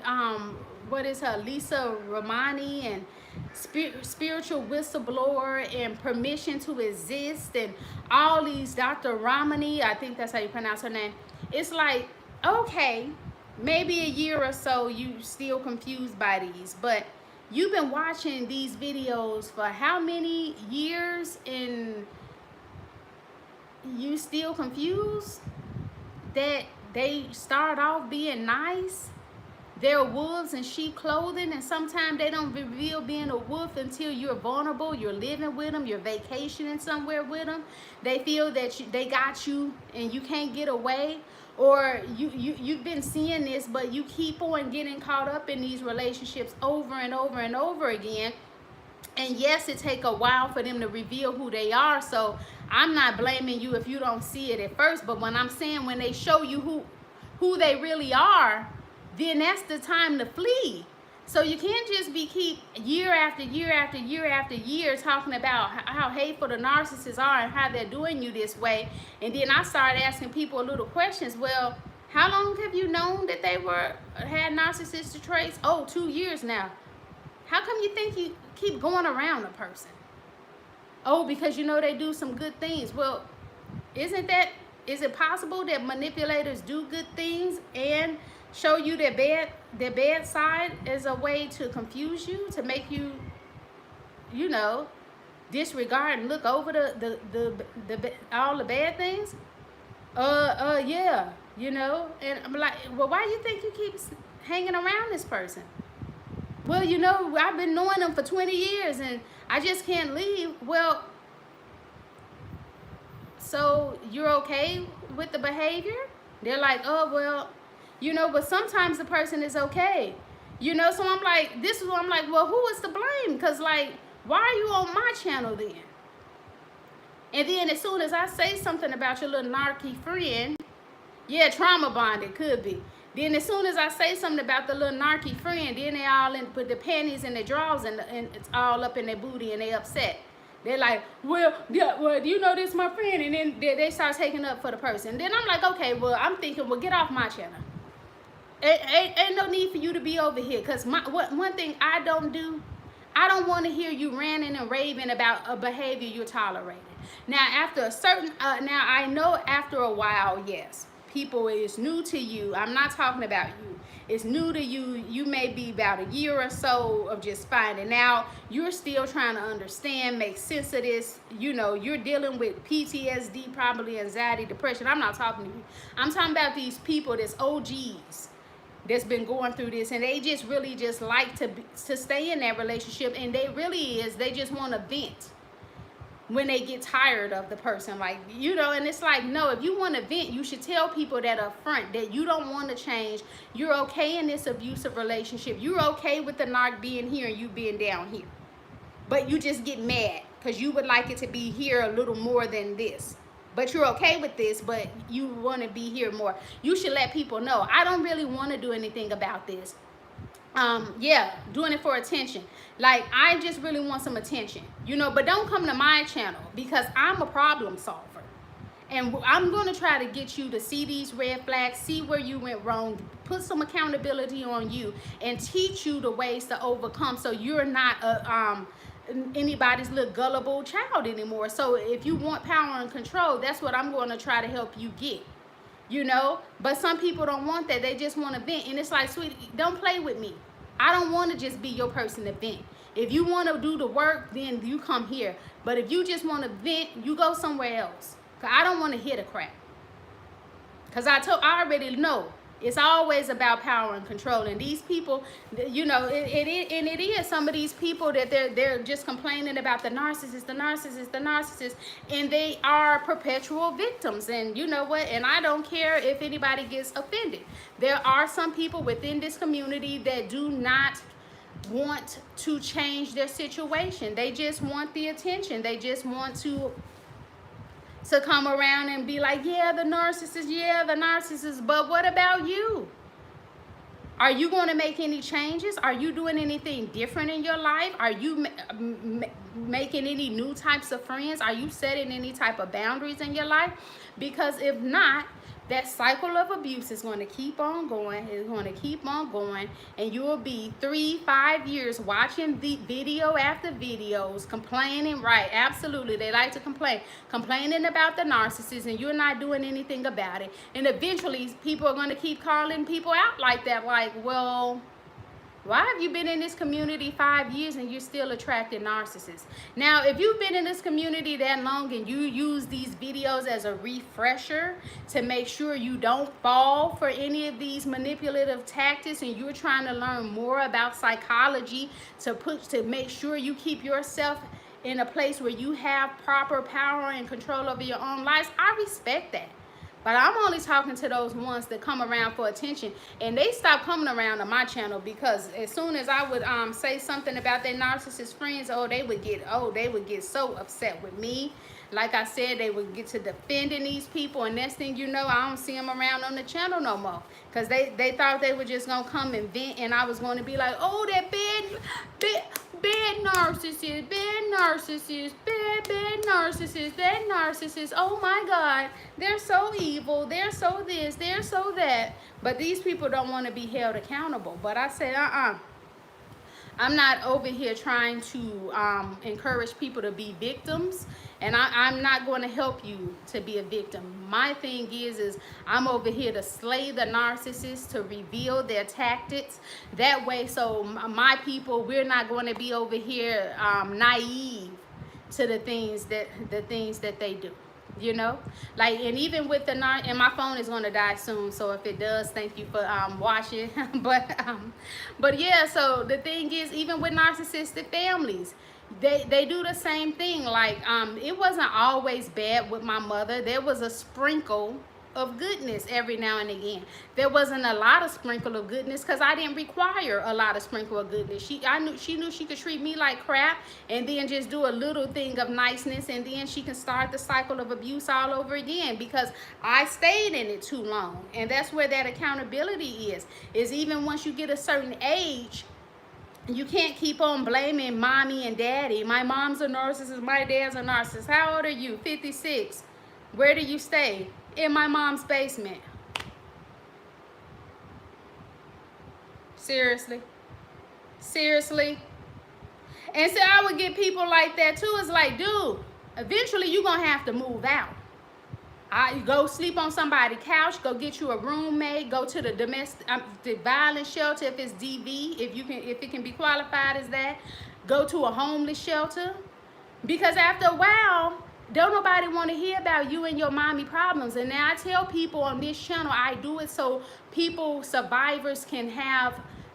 what is her, Lisa Romani, and spiritual whistleblower, and permission to exist, and all these Dr. Romani, I think that's how you pronounce her name. It's like, okay, maybe a year or so you still confused by these, but you've been watching these videos for how many years and you still confused that they start off being nice? They're wolves in sheep clothing, and sometimes they don't reveal being a wolf until you're vulnerable, you're living with them, you're vacationing somewhere with them. They feel that they got you and you can't get away. or you've been seeing this, but you keep on getting caught up in these relationships over and over and over again. And yes, it take a while for them to reveal who they are. So I'm not blaming you if you don't see it at first. But when I'm saying when they show you who they really are, then that's the time to flee. So you can't just keep year after year after year after year talking about how hateful the narcissists are and how they're doing you this way. And then I started asking people little questions. Well, how long have you known that they had narcissistic traits? Oh, 2 years now. How come you think you keep going around a person? Oh, because you know they do some good things. Well, is it possible that manipulators do good things and show you their bad side as a way to confuse you, to make you, disregard and look over the all the bad things? Yeah, and I'm like, well, why do you think you keep hanging around this person? Well, I've been knowing them for 20 years and I just can't leave. Well, so you're okay with the behavior? They're like, oh, well, but sometimes the person is okay. So I'm like, this is what I'm like, well, who is to blame? Because, like, why are you on my channel then? And then as soon as I say something about your little narky friend, yeah, trauma bonded, could be. Then as soon as I say something about the little narky friend, then they all put the panties in their drawers and it's all up in their booty and they upset. They're like, well, yeah, well, this my friend. And then they start taking up for the person. Then I'm like, okay, well, I'm thinking, well, get off my channel. Ain't no need for you to be over here. Because one thing I don't do, I don't want to hear you ranting and raving about a behavior you're tolerating. Now, after a certain, now I know after a while, yes. People, it's new to you. I'm not talking about you. It's new to you. You may be about a year or so of just finding out. You're still trying to understand, make sense of this. You're dealing with PTSD, probably anxiety, depression. I'm not talking to you. I'm talking about these people that's OGs that's been going through this, and they just really just like to stay in that relationship, and they just want to vent when they get tired of the person, like, and it's like, no, if you want to vent, you should tell people that up front that you don't want to change. You're okay in this abusive relationship. You're okay with the narc being here and you being down here. But you just get mad because you would like it to be here a little more than this. But you're okay with this, but you want to be here more. You should let people know, I don't really want to do anything about this. Yeah, doing it for attention. Like, I just really want some attention, but don't come to my channel because I'm a problem solver. And I'm going to try to get you to see these red flags, see where you went wrong, put some accountability on you, and teach you the ways to overcome so you're not anybody's little gullible child anymore. So if you want power and control, that's what I'm going to try to help you get. But some people don't want that. They just want to vent. And it's like, sweetie, don't play with me. I don't want to just be your person to vent. If you want to do the work, then you come here. But if you just want to vent, you go somewhere else. Because I don't want to hear the crap. Because I already know. It's always about power and control. And these people, it is some of these people that they're just complaining about the narcissist, and they are perpetual victims. And you know what? And I don't care if anybody gets offended. There are some people within this community that do not want to change their situation. They just want the attention. They just want to come around and be like, yeah, the narcissist, but what about you? Are you going to make any changes? Are you doing anything different in your life? Are you making any new types of friends? Are you setting any type of boundaries in your life? Because if not, that cycle of abuse is going to keep on going. It's going to keep on going. And you will be 3-5 years watching the video after videos, complaining. Right, absolutely. They like to complain. Complaining about the narcissist, and you're not doing anything about it. And eventually, people are going to keep calling people out like that. Like, well, why have you been in this community 5 years and you're still attracting narcissists? Now, if you've been in this community that long and you use these videos as a refresher to make sure you don't fall for any of these manipulative tactics, and you're trying to learn more about psychology to make sure you keep yourself in a place where you have proper power and control over your own lives, I respect that. But I'm only talking to those ones that come around for attention, and they stopped coming around to my channel because as soon as I would say something about their narcissist friends, they would get so upset with me. Like I said, they would get to defending these people, and next thing you know, I don't see them around on the channel no more because they thought they were just gonna come and vent, and I was going to be like, oh, that bad narcissist, bad narcissist, that narcissist, oh my God, they're so evil, they're so this, they're so that. But these people don't want to be held accountable. But I said, I'm not over here trying to encourage people to be victims, and I'm not going to help you to be a victim. My thing is I'm over here to slay the narcissist, to reveal their tactics. That way, so my people, we're not going to be over here naive to the things that they do. You know, like, and even with the and my phone is going to die soon, so if it does, thank you for watching. But yeah, so the thing is, even with narcissistic families, they do the same thing. Like, it wasn't always bad with my mother. There was a sprinkle of goodness every now and again. There wasn't a lot of sprinkle of goodness because I didn't require a lot of sprinkle of goodness. She knew she could treat me like crap and then just do a little thing of niceness, and then she can start the cycle of abuse all over again because I stayed in it too long. And that's where that accountability is even once you get a certain age. You can't keep on blaming mommy and daddy. My mom's a narcissist, my dad's a narcissist. How old are you? 56. Where do you stay? In my mom's basement. Seriously. And so I would get people like that too. It's like, dude, eventually you're going to have to move out. Go sleep on somebody's couch, go get you a roommate, go to the domestic the violence shelter if it's DV, if it can be qualified as that. Go to a homeless shelter. Because after a while, don't nobody want to hear about you and your mommy problems. And now I tell people on this channel, I do it so people, survivors, can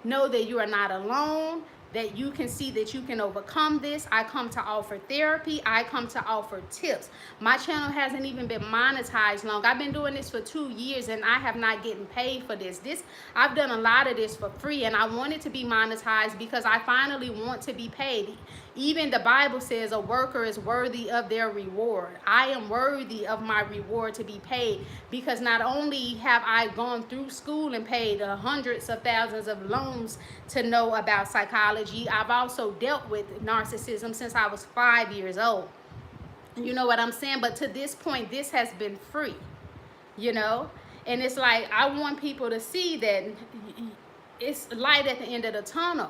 know that you are not alone, that you can see that you can overcome this. I come to offer therapy. I come to offer tips. My channel hasn't even been monetized long. I've been doing this for 2 years and I have not getting paid for this. I've done a lot of this for free, and I want it to be monetized because I finally want to be paid. Even the Bible says a worker is worthy of their reward. I am worthy of my reward to be paid because not only have I gone through school and paid hundreds of thousands of loans to know about psychology, I've also dealt with narcissism since I was 5 years old. You know what I'm saying? But to this point, this has been free, you know? And it's like, I want people to see that it's light at the end of the tunnel.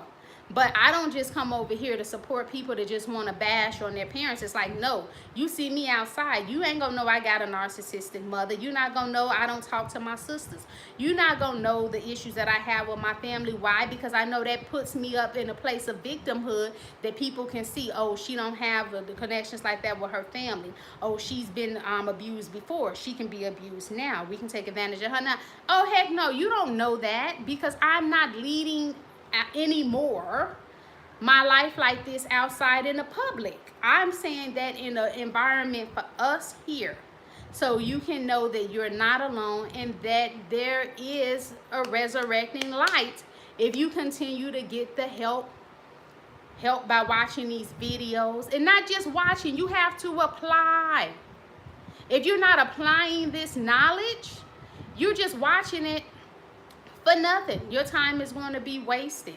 But I don't just come over here to support people that just want to bash on their parents. It's like, no, you see me outside, you ain't gonna know I got a narcissistic mother. You're not gonna know I don't talk to my sisters. You're not gonna know the issues that I have with my family. Why? Because I know that puts me up in a place of victimhood that people can see, oh, she don't have the connections like that with her family. Oh, she's been abused before. She can be abused now. We can take advantage of her now. Oh, heck no, you don't know that because I'm not leading anymore my life like this outside in the public. I'm saying that in an environment for us here, so you can know that you're not alone and that there is a resurrecting light if you continue to get the help by watching these videos. And not just watching, you have to apply. If you're not applying this knowledge, you're just watching it for nothing. Your time is going to be wasted,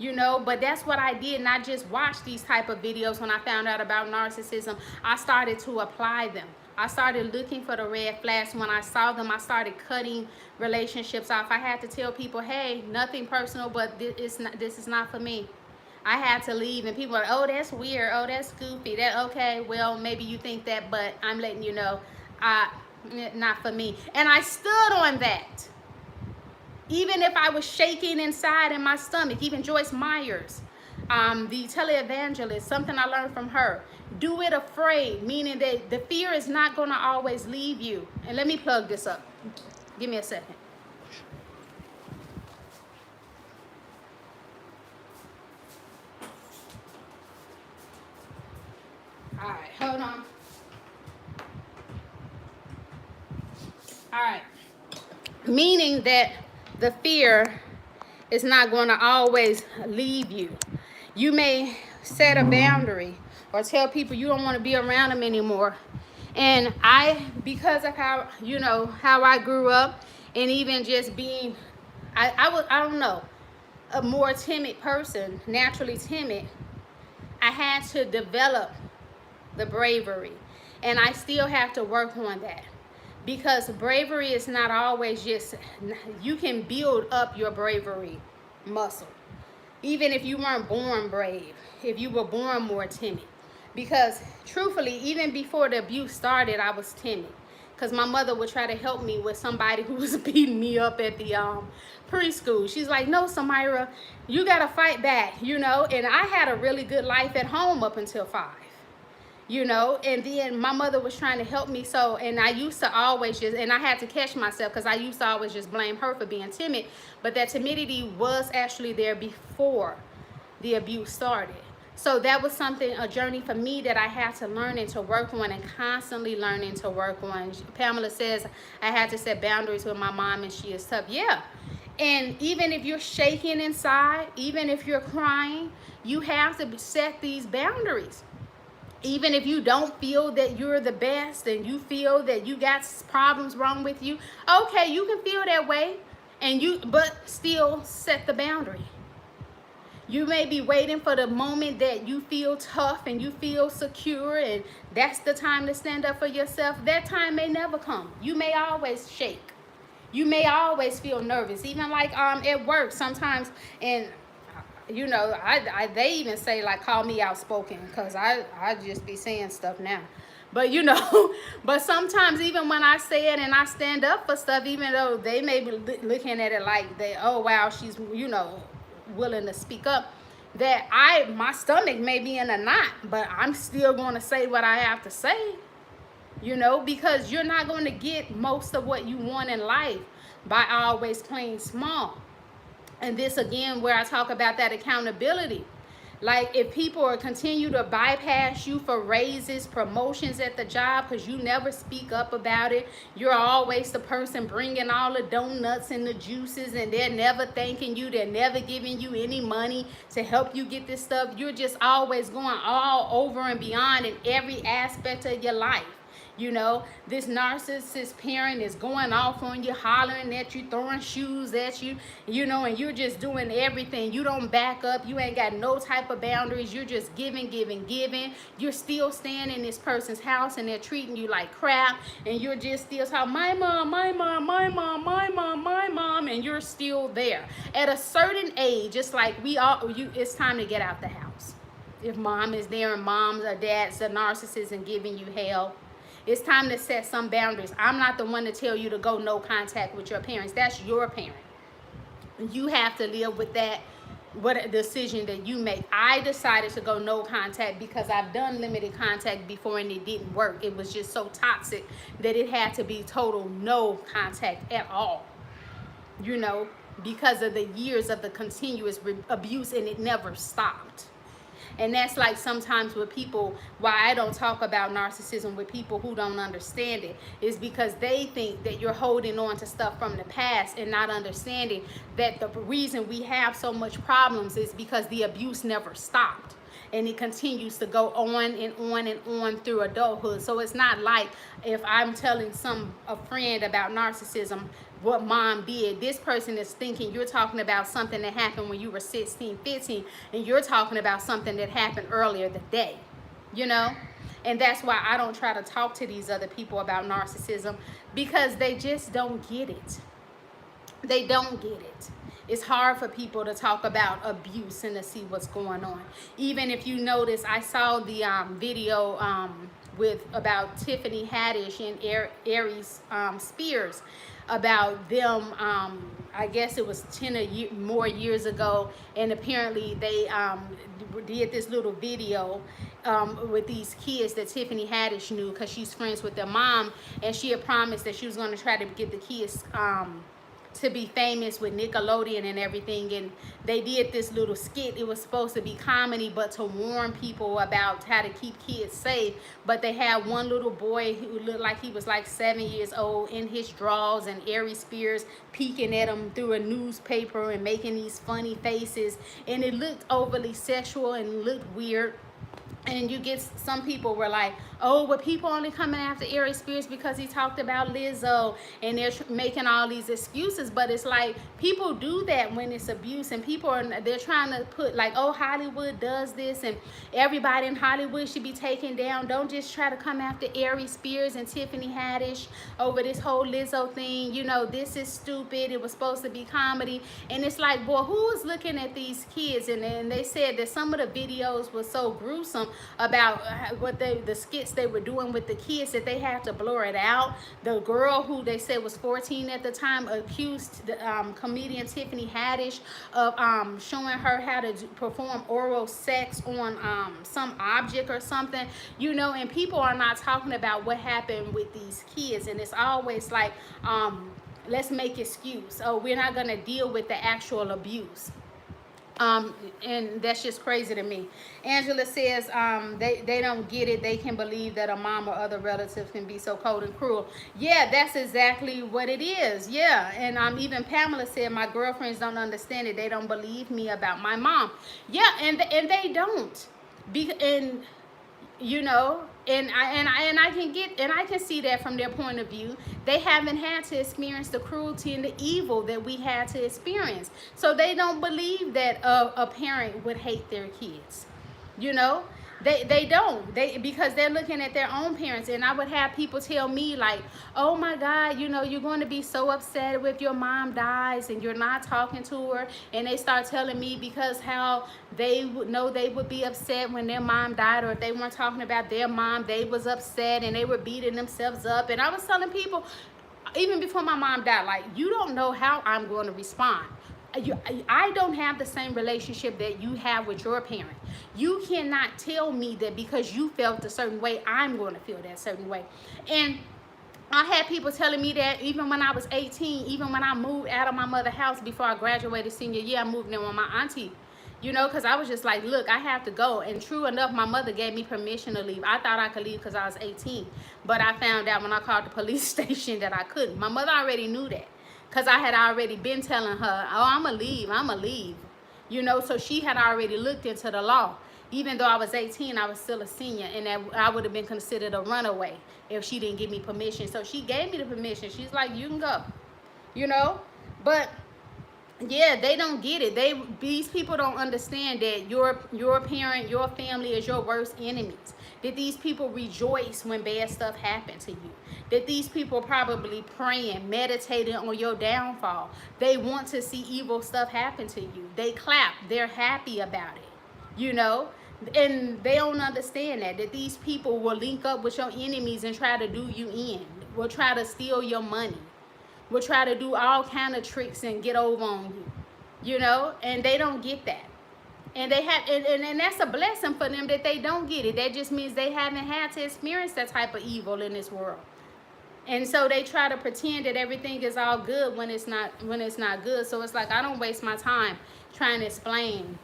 you know. But that's what I did, not just watch these type of videos. When I found out about narcissism, I started to apply them. I started looking for the red flags. When I saw them, I started cutting relationships off. I had to tell people, hey, nothing personal, but this is not for me. I had to leave, and people are, oh, that's weird, oh, that's goofy, that okay, well, maybe you think that, but I'm letting you know, not for me. And I stood on that. Even if I was shaking inside in my stomach. Even Joyce Myers, the televangelist, something I learned from her. Do it afraid, meaning that the fear is not going to always leave you. And let me plug this up. Give me a second. All right, hold on. All right. Meaning that the fear is not going to always leave you. You may set a boundary or tell people you don't want to be around them anymore. And because of how, how I grew up, and even just being, I don't know, a more timid person, naturally timid, I had to develop the bravery. And I still have to work on that. Because bravery is not always just, you can build up your bravery muscle. Even if you weren't born brave, if you were born more timid. Because truthfully, even before the abuse started, I was timid. Because my mother would try to help me with somebody who was beating me up at the preschool. She's like, no, Samyra, you got to fight back, And I had a really good life at home up until 5. And then my mother was trying to help me. So, and I used to always and I had to catch myself because I used to always just blame her for being timid. But that timidity was actually there before the abuse started. So that was a journey for me that I had to learn and to work on, and constantly learning to work on. Pamela says I had to set boundaries with my mom, and she is tough. Yeah. And even if you're shaking inside, even if you're crying, you have to set these boundaries. Even if you don't feel that you're the best and you feel that you got problems wrong with you, okay, you can feel that way, but still set the boundary. You may be waiting for the moment that you feel tough and you feel secure, and that's the time to stand up for yourself. That time may never come. You may always shake. You may always feel nervous, even like at work sometimes. And they even say, like, call me outspoken, because I just be saying stuff now. But, but sometimes even when I say it and I stand up for stuff, even though they may be looking at it like oh, wow, she's, willing to speak up, that my stomach may be in a knot, but I'm still going to say what I have to say, because you're not going to get most of what you want in life by always playing small. And this again, where I talk about that accountability. Like, if people continue to bypass you for raises, promotions at the job, because you never speak up about it, you're always the person bringing all the donuts and the juices, and they're never thanking you, they're never giving you any money to help you get this stuff. You're just always going all over and beyond in every aspect of your life. This narcissist parent is going off on you, hollering at you, throwing shoes at you, and you're just doing everything. You don't back up. You ain't got no type of boundaries. You're just giving. You're still staying in this person's house, and they're treating you like crap, and you're just still talking, my mom, my mom, my mom, my mom, my mom, and you're still there. At a certain age, it's like it's time to get out the house. If mom is there and moms or dads are narcissists and giving you hell, it's time to set some boundaries. I'm not the one to tell you to go no contact with your parents. That's your parent. You have to live with that, what a decision that you make. I decided to go no contact because I've done limited contact before and it didn't work. It was just so toxic that it had to be total no contact at all, because of the years of the continuous abuse, and it never stopped. And that's like sometimes with people, why I don't talk about narcissism with people who don't understand it, is because they think that you're holding on to stuff from the past and not understanding that the reason we have so much problems is because the abuse never stopped. And it continues to go on and on and on through adulthood. So it's not like if I'm telling a friend about narcissism, what mom did, this person is thinking you're talking about something that happened when you were 16, 15, and you're talking about something that happened earlier that day, And that's why I don't try to talk to these other people about narcissism, because they just don't get it. They don't get it. It's hard for people to talk about abuse and to see what's going on. Even if you notice, I saw the video about Tiffany Haddish and Aries Spears, about them, I guess it was 10 more years ago, and apparently they did this little video with these kids that Tiffany Haddish knew, because she's friends with their mom, and she had promised that she was going to try to get the kids to be famous with Nickelodeon and everything, and they did this little skit. It was supposed to be comedy, but to warn people about how to keep kids safe. But they had one little boy who looked like he was like 7 years old in his drawers, and Ari Spears peeking at him through a newspaper and making these funny faces, and it looked overly sexual and looked weird. And you get some people were like, oh, well, people only coming after Ari Spears because he talked about Lizzo, and they're making all these excuses. But it's like, people do that when it's abuse, and people are, they're trying to put like, oh, Hollywood does this, and everybody in Hollywood should be taken down. Don't just try to come after Ari Spears and Tiffany Haddish over this whole Lizzo thing. You know, this is stupid. It was supposed to be comedy. And it's like, boy, who is looking at these kids? And they said that some of the videos were so gruesome about what the skits they were doing with the kids that they had to blur it out. The girl who they said was 14 at the time accused the comedian Tiffany Haddish of showing her how to perform oral sex on some object or something, you know. And people are not talking about what happened with these kids, and it's always like, let's make excuse. Oh, we're not gonna deal with the actual abuse. And that's just crazy to me. Angela says they don't get it. They can believe that a mom or other relatives can be so cold and cruel. Yeah, that's exactly what it is. Yeah, and even Pamela said my girlfriends don't understand it. They don't believe me about my mom. Yeah, and they don't. And you know, and I can get, and I can see that from their point of view. They haven't had to experience the cruelty and the evil that we had to experience, so they don't believe that a parent would hate their kids. You know, they don't, because they're looking at their own parents. And I would have people tell me like, oh my God, you know, you're going to be so upset if your mom dies and you're not talking to her. And they start telling me because how they would know they would be upset when their mom died, or if they weren't talking about their mom, they was upset and they were beating themselves up. And I was telling people, even before my mom died, like, you don't know how I'm going to respond. I don't have the same relationship that you have with your parent. You cannot tell me that because you felt a certain way, I'm going to feel that certain way. And I had people telling me that even when I was 18, even when I moved out of my mother's house before I graduated senior year, I moved in with my auntie. You know, because I was just like, look, I have to go. And true enough, my mother gave me permission to leave. I thought I could leave because I was 18. But I found out when I called the police station that I couldn't. My mother already knew that, because I had already been telling her, oh, I'm going to leave. You know, so she had already looked into the law. Even though I was 18, I was still a senior, and that I would have been considered a runaway if she didn't give me permission. So she gave me the permission. She's like, you can go, you know. But yeah, they don't get it. These people don't understand that your parent, your family is your worst enemies. That these people rejoice when bad stuff happens to you. That these people probably praying, meditating on your downfall. They want to see evil stuff happen to you. They clap. They're happy about it, you know. And they don't understand that these people will link up with your enemies and try to do you in. Will try to steal your money. Will try to do all kind of tricks and get over on you, you know. And they don't get that. And they have, and that's a blessing for them that they don't get it. That just means they haven't had to experience that type of evil in this world. And so they try to pretend that everything is all good when it's not good. So it's like, I don't waste my time trying to explain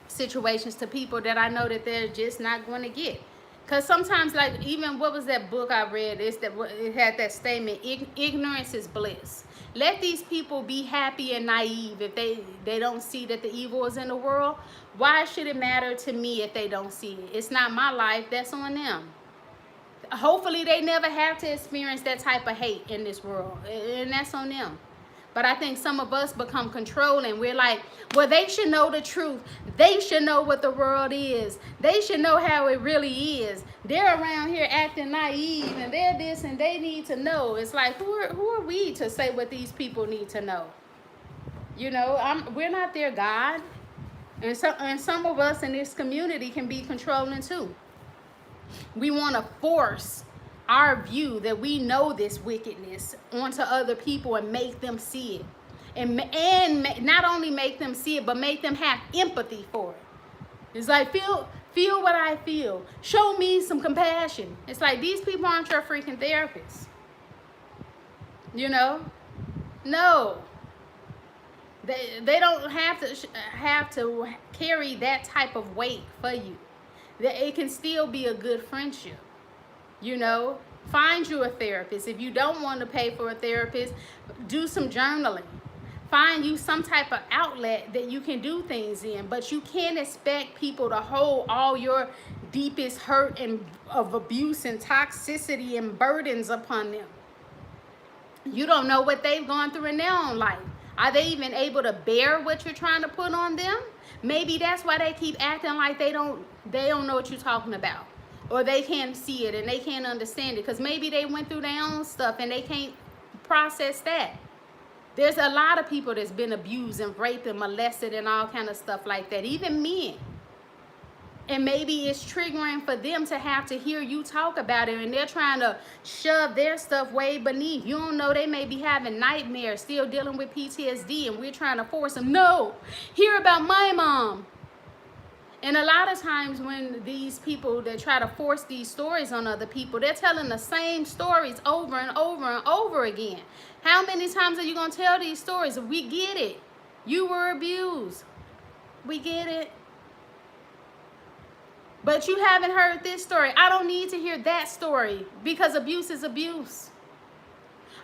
situations to people that I know that they're just not going to get. Because sometimes, like, even what was that book I read? It had that statement, ignorance is bliss. Let these people be happy and naive if they don't see that the evil is in the world. Why should it matter to me if they don't see it? It's not my life. That's on them. Hopefully they never have to experience that type of hate in this world, and that's on them. But I think some of us become controlling. We're like, well, they should know the truth. They should know what the world is. They should know how it really is. They're around here acting naive, and they're this, and they need to know. It's like, who are we to say what these people need to know? You know, we're not their God. And some of us in this community can be controlling too. We want to force our view that we know this wickedness onto other people and make them see it. And not only make them see it, but make them have empathy for it. It's like, feel what I feel. Show me some compassion. It's like, these people aren't your freaking therapists. You know? No, they don't have to carry that type of weight for you. That it can still be a good friendship. You know, find you a therapist. If you don't want to pay for a therapist, do some journaling. Find you some type of outlet that you can do things in. But you can't expect people to hold all your deepest hurt and of abuse and toxicity and burdens upon them. You don't know what they've gone through in their own life. Are they even able to bear what you're trying to put on them? Maybe that's why they keep acting like they don't know what you're talking about. Or they can't see it and they can't understand it. Because maybe they went through their own stuff and they can't process that. There's a lot of people that's been abused and raped and molested and all kind of stuff like that. Even men. And maybe it's triggering for them to have to hear you talk about it, and they're trying to shove their stuff way beneath. You don't know, they may be having nightmares, still dealing with PTSD, and we're trying to force them, no, hear about my mom. And a lot of times when these people that try to force these stories on other people, they're telling the same stories over and over and over again. How many times are you going to tell these stories? We get it. You were abused. We get it. But you haven't heard this story. I don't need to hear that story because abuse is abuse.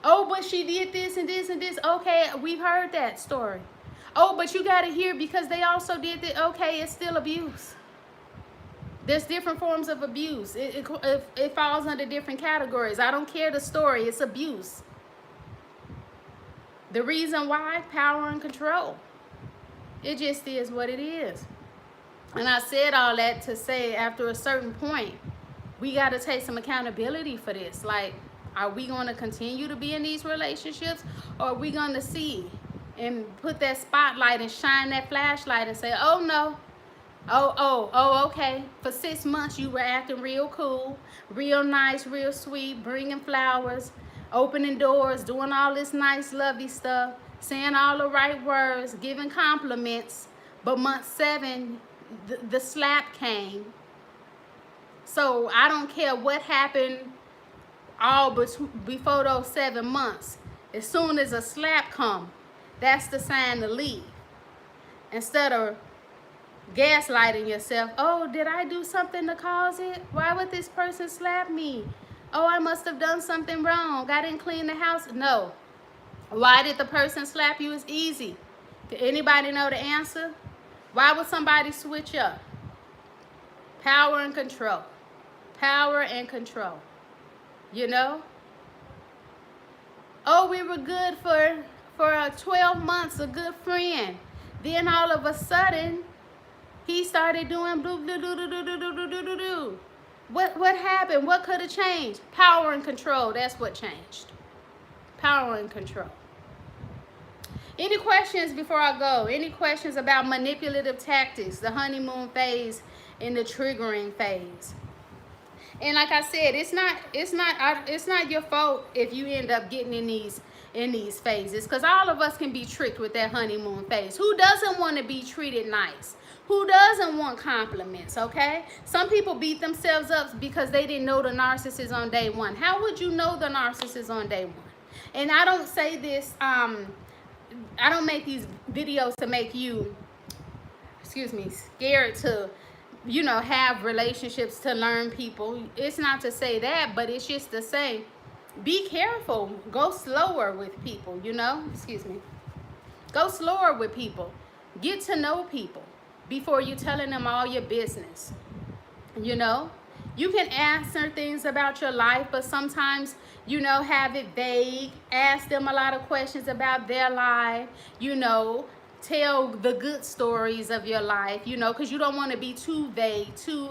Oh, but she did this and this and this. Okay, we've heard that story. Oh, but you got to hear because they also did that. Okay, it's still abuse. There's different forms of abuse. It falls under different categories. I don't care the story. It's abuse. The reason why? Power and control. It just is what it is. And I said all that to say after a certain point, we got to take some accountability for this. Like, are we going to continue to be in these relationships? Or are we going to see and put that spotlight and shine that flashlight and say, oh, no. Oh, okay. For 6 months, you were acting real cool, real nice, real sweet, bringing flowers, opening doors, doing all this nice, lovey stuff, saying all the right words, giving compliments. But month 7, the slap came. So I don't care what happened before those 7 months. As soon as a slap come, that's the sign to leave. Instead of gaslighting yourself, oh, did I do something to cause it? Why would this person slap me? Oh, I must have done something wrong. I didn't clean the house. No. Why did the person slap you? It's easy. Did anybody know the answer? Why would somebody switch up? Power and control. Power and control. You know? Oh, we were good for 12 months, a good friend. Then all of a sudden, he started doing blue, blue, blue, blue, blue, blue, blue, blue, blue. What happened? What could have changed? Power and control. That's what changed. Power and control. Any questions before I go? Any questions about manipulative tactics, the honeymoon phase and the triggering phase? And like I said, it's not your fault if you end up getting in these phases, because all of us can be tricked with that honeymoon phase. Who doesn't want to be treated nice? Who doesn't want compliments, okay? Some people beat themselves up because they didn't know the narcissist on day one. How would you know the narcissist on day one? And I don't say this, I don't make these videos to make you, scared to, have relationships, to learn people. It's not to say that, but it's just to say, be careful. Go slower with people, Go slower with people. Get to know people before you telling them all your business. You can answer things about your life, but sometimes, have it vague. Ask them a lot of questions about their life, tell the good stories of your life, because you don't want to be too vague, too,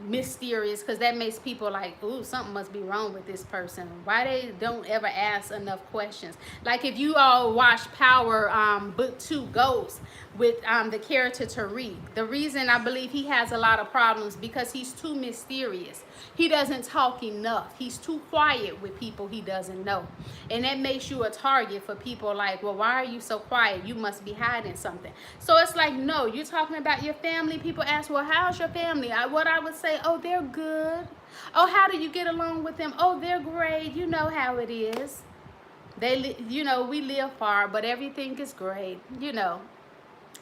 mysterious, because that makes people like, ooh, something must be wrong with this person. Why they don't ever ask enough questions? Like if you all watch Power Book 2 Ghost with the character Tariq, the reason I believe he has a lot of problems because he's too mysterious. He doesn't talk enough. He's too quiet with people he doesn't know. And that makes you a target for people like, well, why are you so quiet? You must be hiding something. So it's like, no, you're talking about your family. People ask, well, how's your family? What I would say, oh, they're good. Oh, how do you get along with them? Oh, they're great. You know how it is. We live far, but everything is great,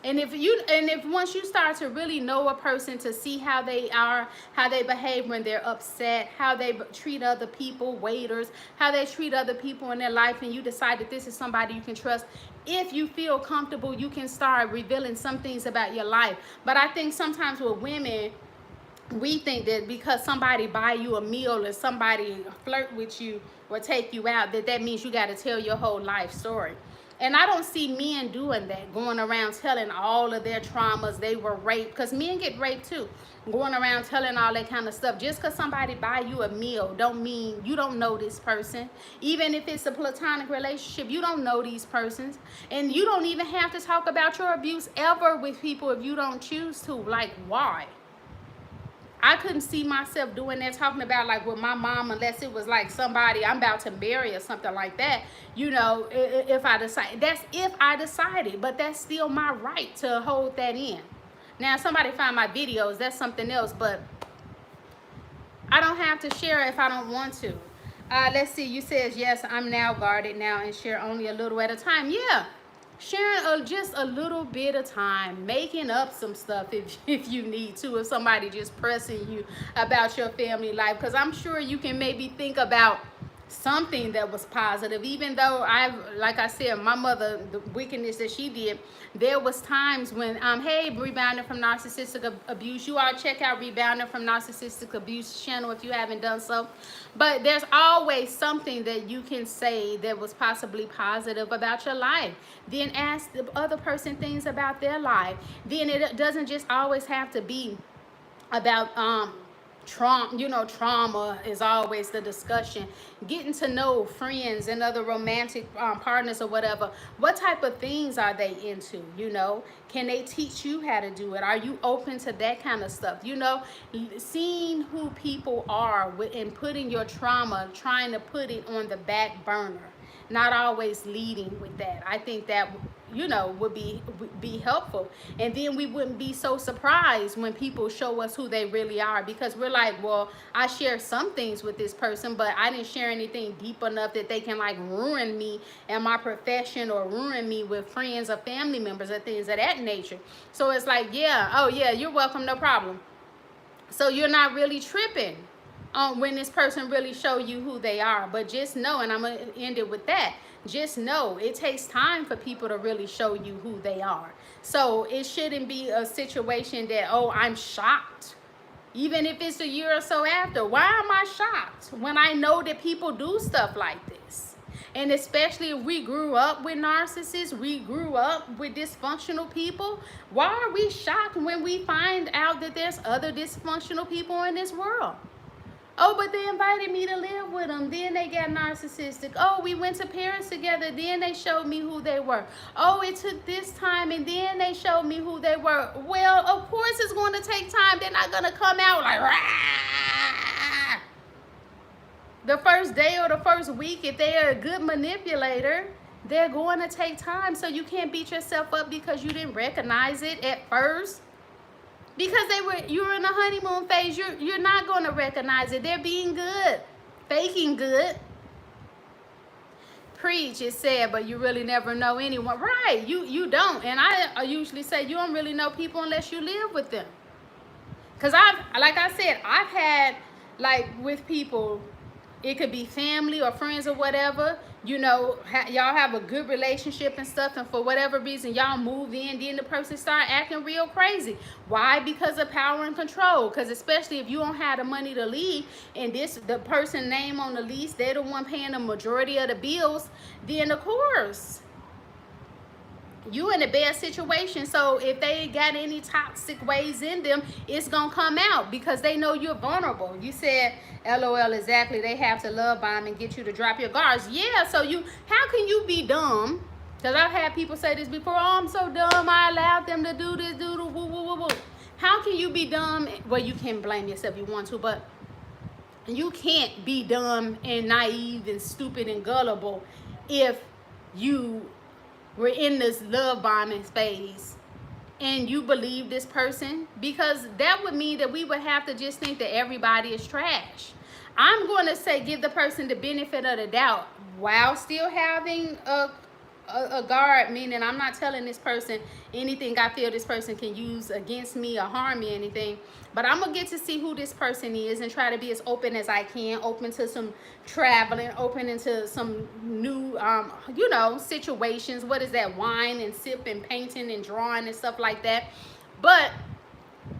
And if once you start to really know a person, to see how they are, how they behave when they're upset, how they treat other people, waiters, how they treat other people in their life, and you decide that this is somebody you can trust, if you feel comfortable, you can start revealing some things about your life. But I think sometimes with women, we think that because somebody buy you a meal or somebody flirt with you or take you out, that means you got to tell your whole life story. And I don't see men doing that, going around telling all of their traumas. They were raped, because men get raped too, going around telling all that kind of stuff. Just because somebody buy you a meal don't mean you don't know this person. Even if it's a platonic relationship, you don't know these persons. And you don't even have to talk about your abuse ever with people if you don't choose to. Like, why? I couldn't see myself doing that, talking about like with my mom, unless it was like somebody I'm about to marry or something like that. If I decide, that's if I decided, but that's still my right to hold that in. Now, if somebody find my videos, that's something else, but I don't have to share if I don't want to. Let's see, you says, yes, I'm now guarded now and share only a little at a time. Yeah. Sharing just a little bit of time, making up some stuff if you need to, if somebody just pressing you about your family life, because I'm sure you can maybe think about something that was positive. Even though like I said, my mother, the wickedness that she did, there was times when hey, rebounding from narcissistic abuse, you all check out Rebounding from Narcissistic Abuse channel if you haven't done so. But there's always something that you can say that was possibly positive about your life. Then ask the other person things about their life. Then it doesn't just always have to be about trauma is always the discussion. Getting to know friends and other romantic partners or whatever. What type of things are they into? Can they teach you how to do it? Are you open to that kind of stuff? Seeing who people are and putting your trauma, trying to put it on the back burner, not always leading with that. I think that would be helpful. And then we wouldn't be so surprised when people show us who they really are, because we're like, well, I share some things with this person, but I didn't share anything deep enough that they can like ruin me and my profession, or ruin me with friends or family members or things of that nature. So it's like, yeah, oh yeah, you're welcome, no problem. So you're not really tripping when this person really show you who they are. But just know, and I'm going to end it with that, just know it takes time for people to really show you who they are. So it shouldn't be a situation that, oh, I'm shocked. Even if it's a year or so after, why am I shocked when I know that people do stuff like this? And especially if we grew up with narcissists, we grew up with dysfunctional people, why are we shocked when we find out that there's other dysfunctional people in this world? Oh, but they invited me to live with them. Then they got narcissistic. Oh, we went to Paris together. Then they showed me who they were. Oh, it took this time, and then they showed me who they were. Well, of course it's going to take time. They're not going to come out like, rah! The first day or the first week. If they are a good manipulator, they're going to take time. So you can't beat yourself up because you didn't recognize it at first. Because you were in a honeymoon phase, you're not going to recognize it. They're being good, faking good. Preach, it's sad, but you really never know anyone. Right, you don't. And I usually say you don't really know people unless you live with them. Because like I said, I've had, like, with people, it could be family or friends or whatever, y'all have a good relationship and stuff, and for whatever reason y'all move in, then the person start acting real crazy. Why? Because of power and control. Because especially if you don't have the money to leave, and the person name on the lease, they're the one paying the majority of the bills, then of course you in a bad situation. So if they got any toxic ways in them, it's gonna come out because they know you're vulnerable. You said, LOL, exactly. They have to love bomb and get you to drop your guards. Yeah, so how can you be dumb? Because I've had people say this before, oh, I'm so dumb, I allowed them to do this, do the woo, woo, woo, woo. How can you be dumb? Well, you can blame yourself if you want to, but you can't be dumb and naive and stupid and gullible if you we're in this love bombing phase and you believe this person, because that would mean that we would have to just think that everybody is trash. I'm going to say give the person the benefit of the doubt while still having a guard, meaning I'm not telling this person anything I feel this person can use against me or harm me or anything. But I'm going to get to see who this person is and try to be as open as I can, open to some traveling, open into some new, you know, situations. What is that? Wine and sip and painting and drawing and stuff like that. But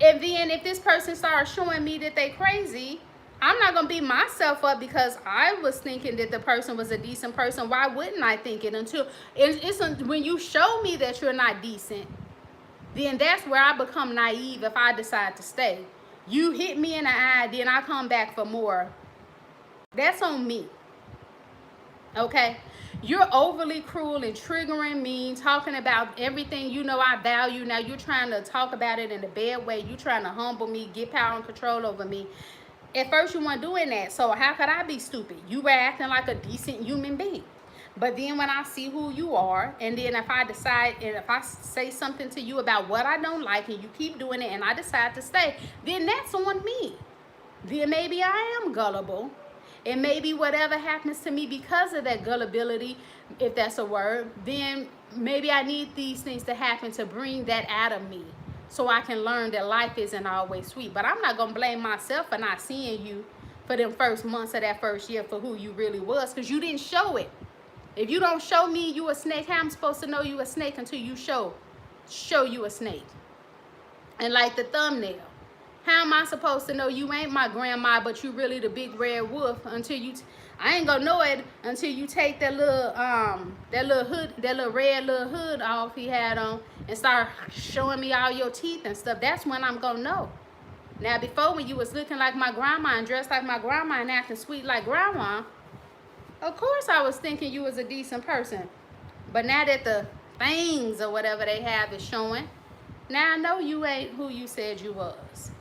and then if this person starts showing me that they crazy, I'm not going to beat myself up because I was thinking that the person was a decent person. Why wouldn't I think it until when you show me that you're not decent, then that's where I become naive if I decide to stay. You hit me in the eye, then I come back for more. That's on me. Okay? You're overly cruel and triggering me, talking about everything you know I value. Now you're trying to talk about it in a bad way. You're trying to humble me, get power and control over me. At first you weren't doing that, so how could I be stupid? You were acting like a decent human being. But then when I see who you are, and then if I decide, and if I say something to you about what I don't like, and you keep doing it, and I decide to stay, then that's on me. Then maybe I am gullible. And maybe whatever happens to me because of that gullibility, if that's a word, then maybe I need these things to happen to bring that out of me, so I can learn that life isn't always sweet. But I'm not going to blame myself for not seeing you for them first months of that first year for who you really was, because you didn't show it. If you don't show me you a snake, how am I supposed to know you a snake until you show you a snake? And like the thumbnail, how am I supposed to know you ain't my grandma, but you really the big red wolf until you, I ain't gonna know it until you take that little hood, that little red little hood off he had on and start showing me all your teeth and stuff. That's when I'm gonna know. Now before, when you was looking like my grandma and dressed like my grandma and acting sweet like grandma, of course I was thinking you was a decent person. But now that the things or whatever they have is showing, now I know you ain't who you said you was.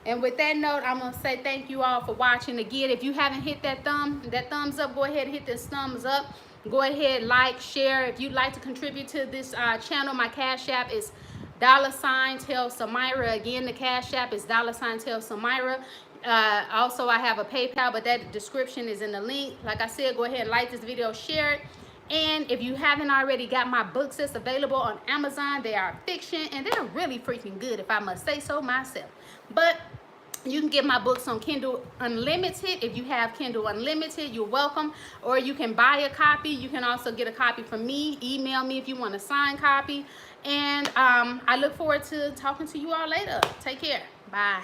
And with that note, I'm going to say thank you all for watching. Again, if you haven't hit that thumbs up, go ahead and hit this thumbs up. Go ahead, like, share. If you'd like to contribute to this channel, my Cash App is $TellSamyra. Again, the Cash App is $TellSamyra. Also, I have a PayPal, but that description is in the link. Like I said, go ahead and like this video, share it. And if you haven't already got my books that's available on Amazon, they are fiction, and they're really freaking good, if I must say so myself. But you can get my books on Kindle Unlimited. If you have Kindle Unlimited, you're welcome. Or you can buy a copy. You can also get a copy from me. Email me if you want a signed copy. And I look forward to talking to you all later. Take care. Bye.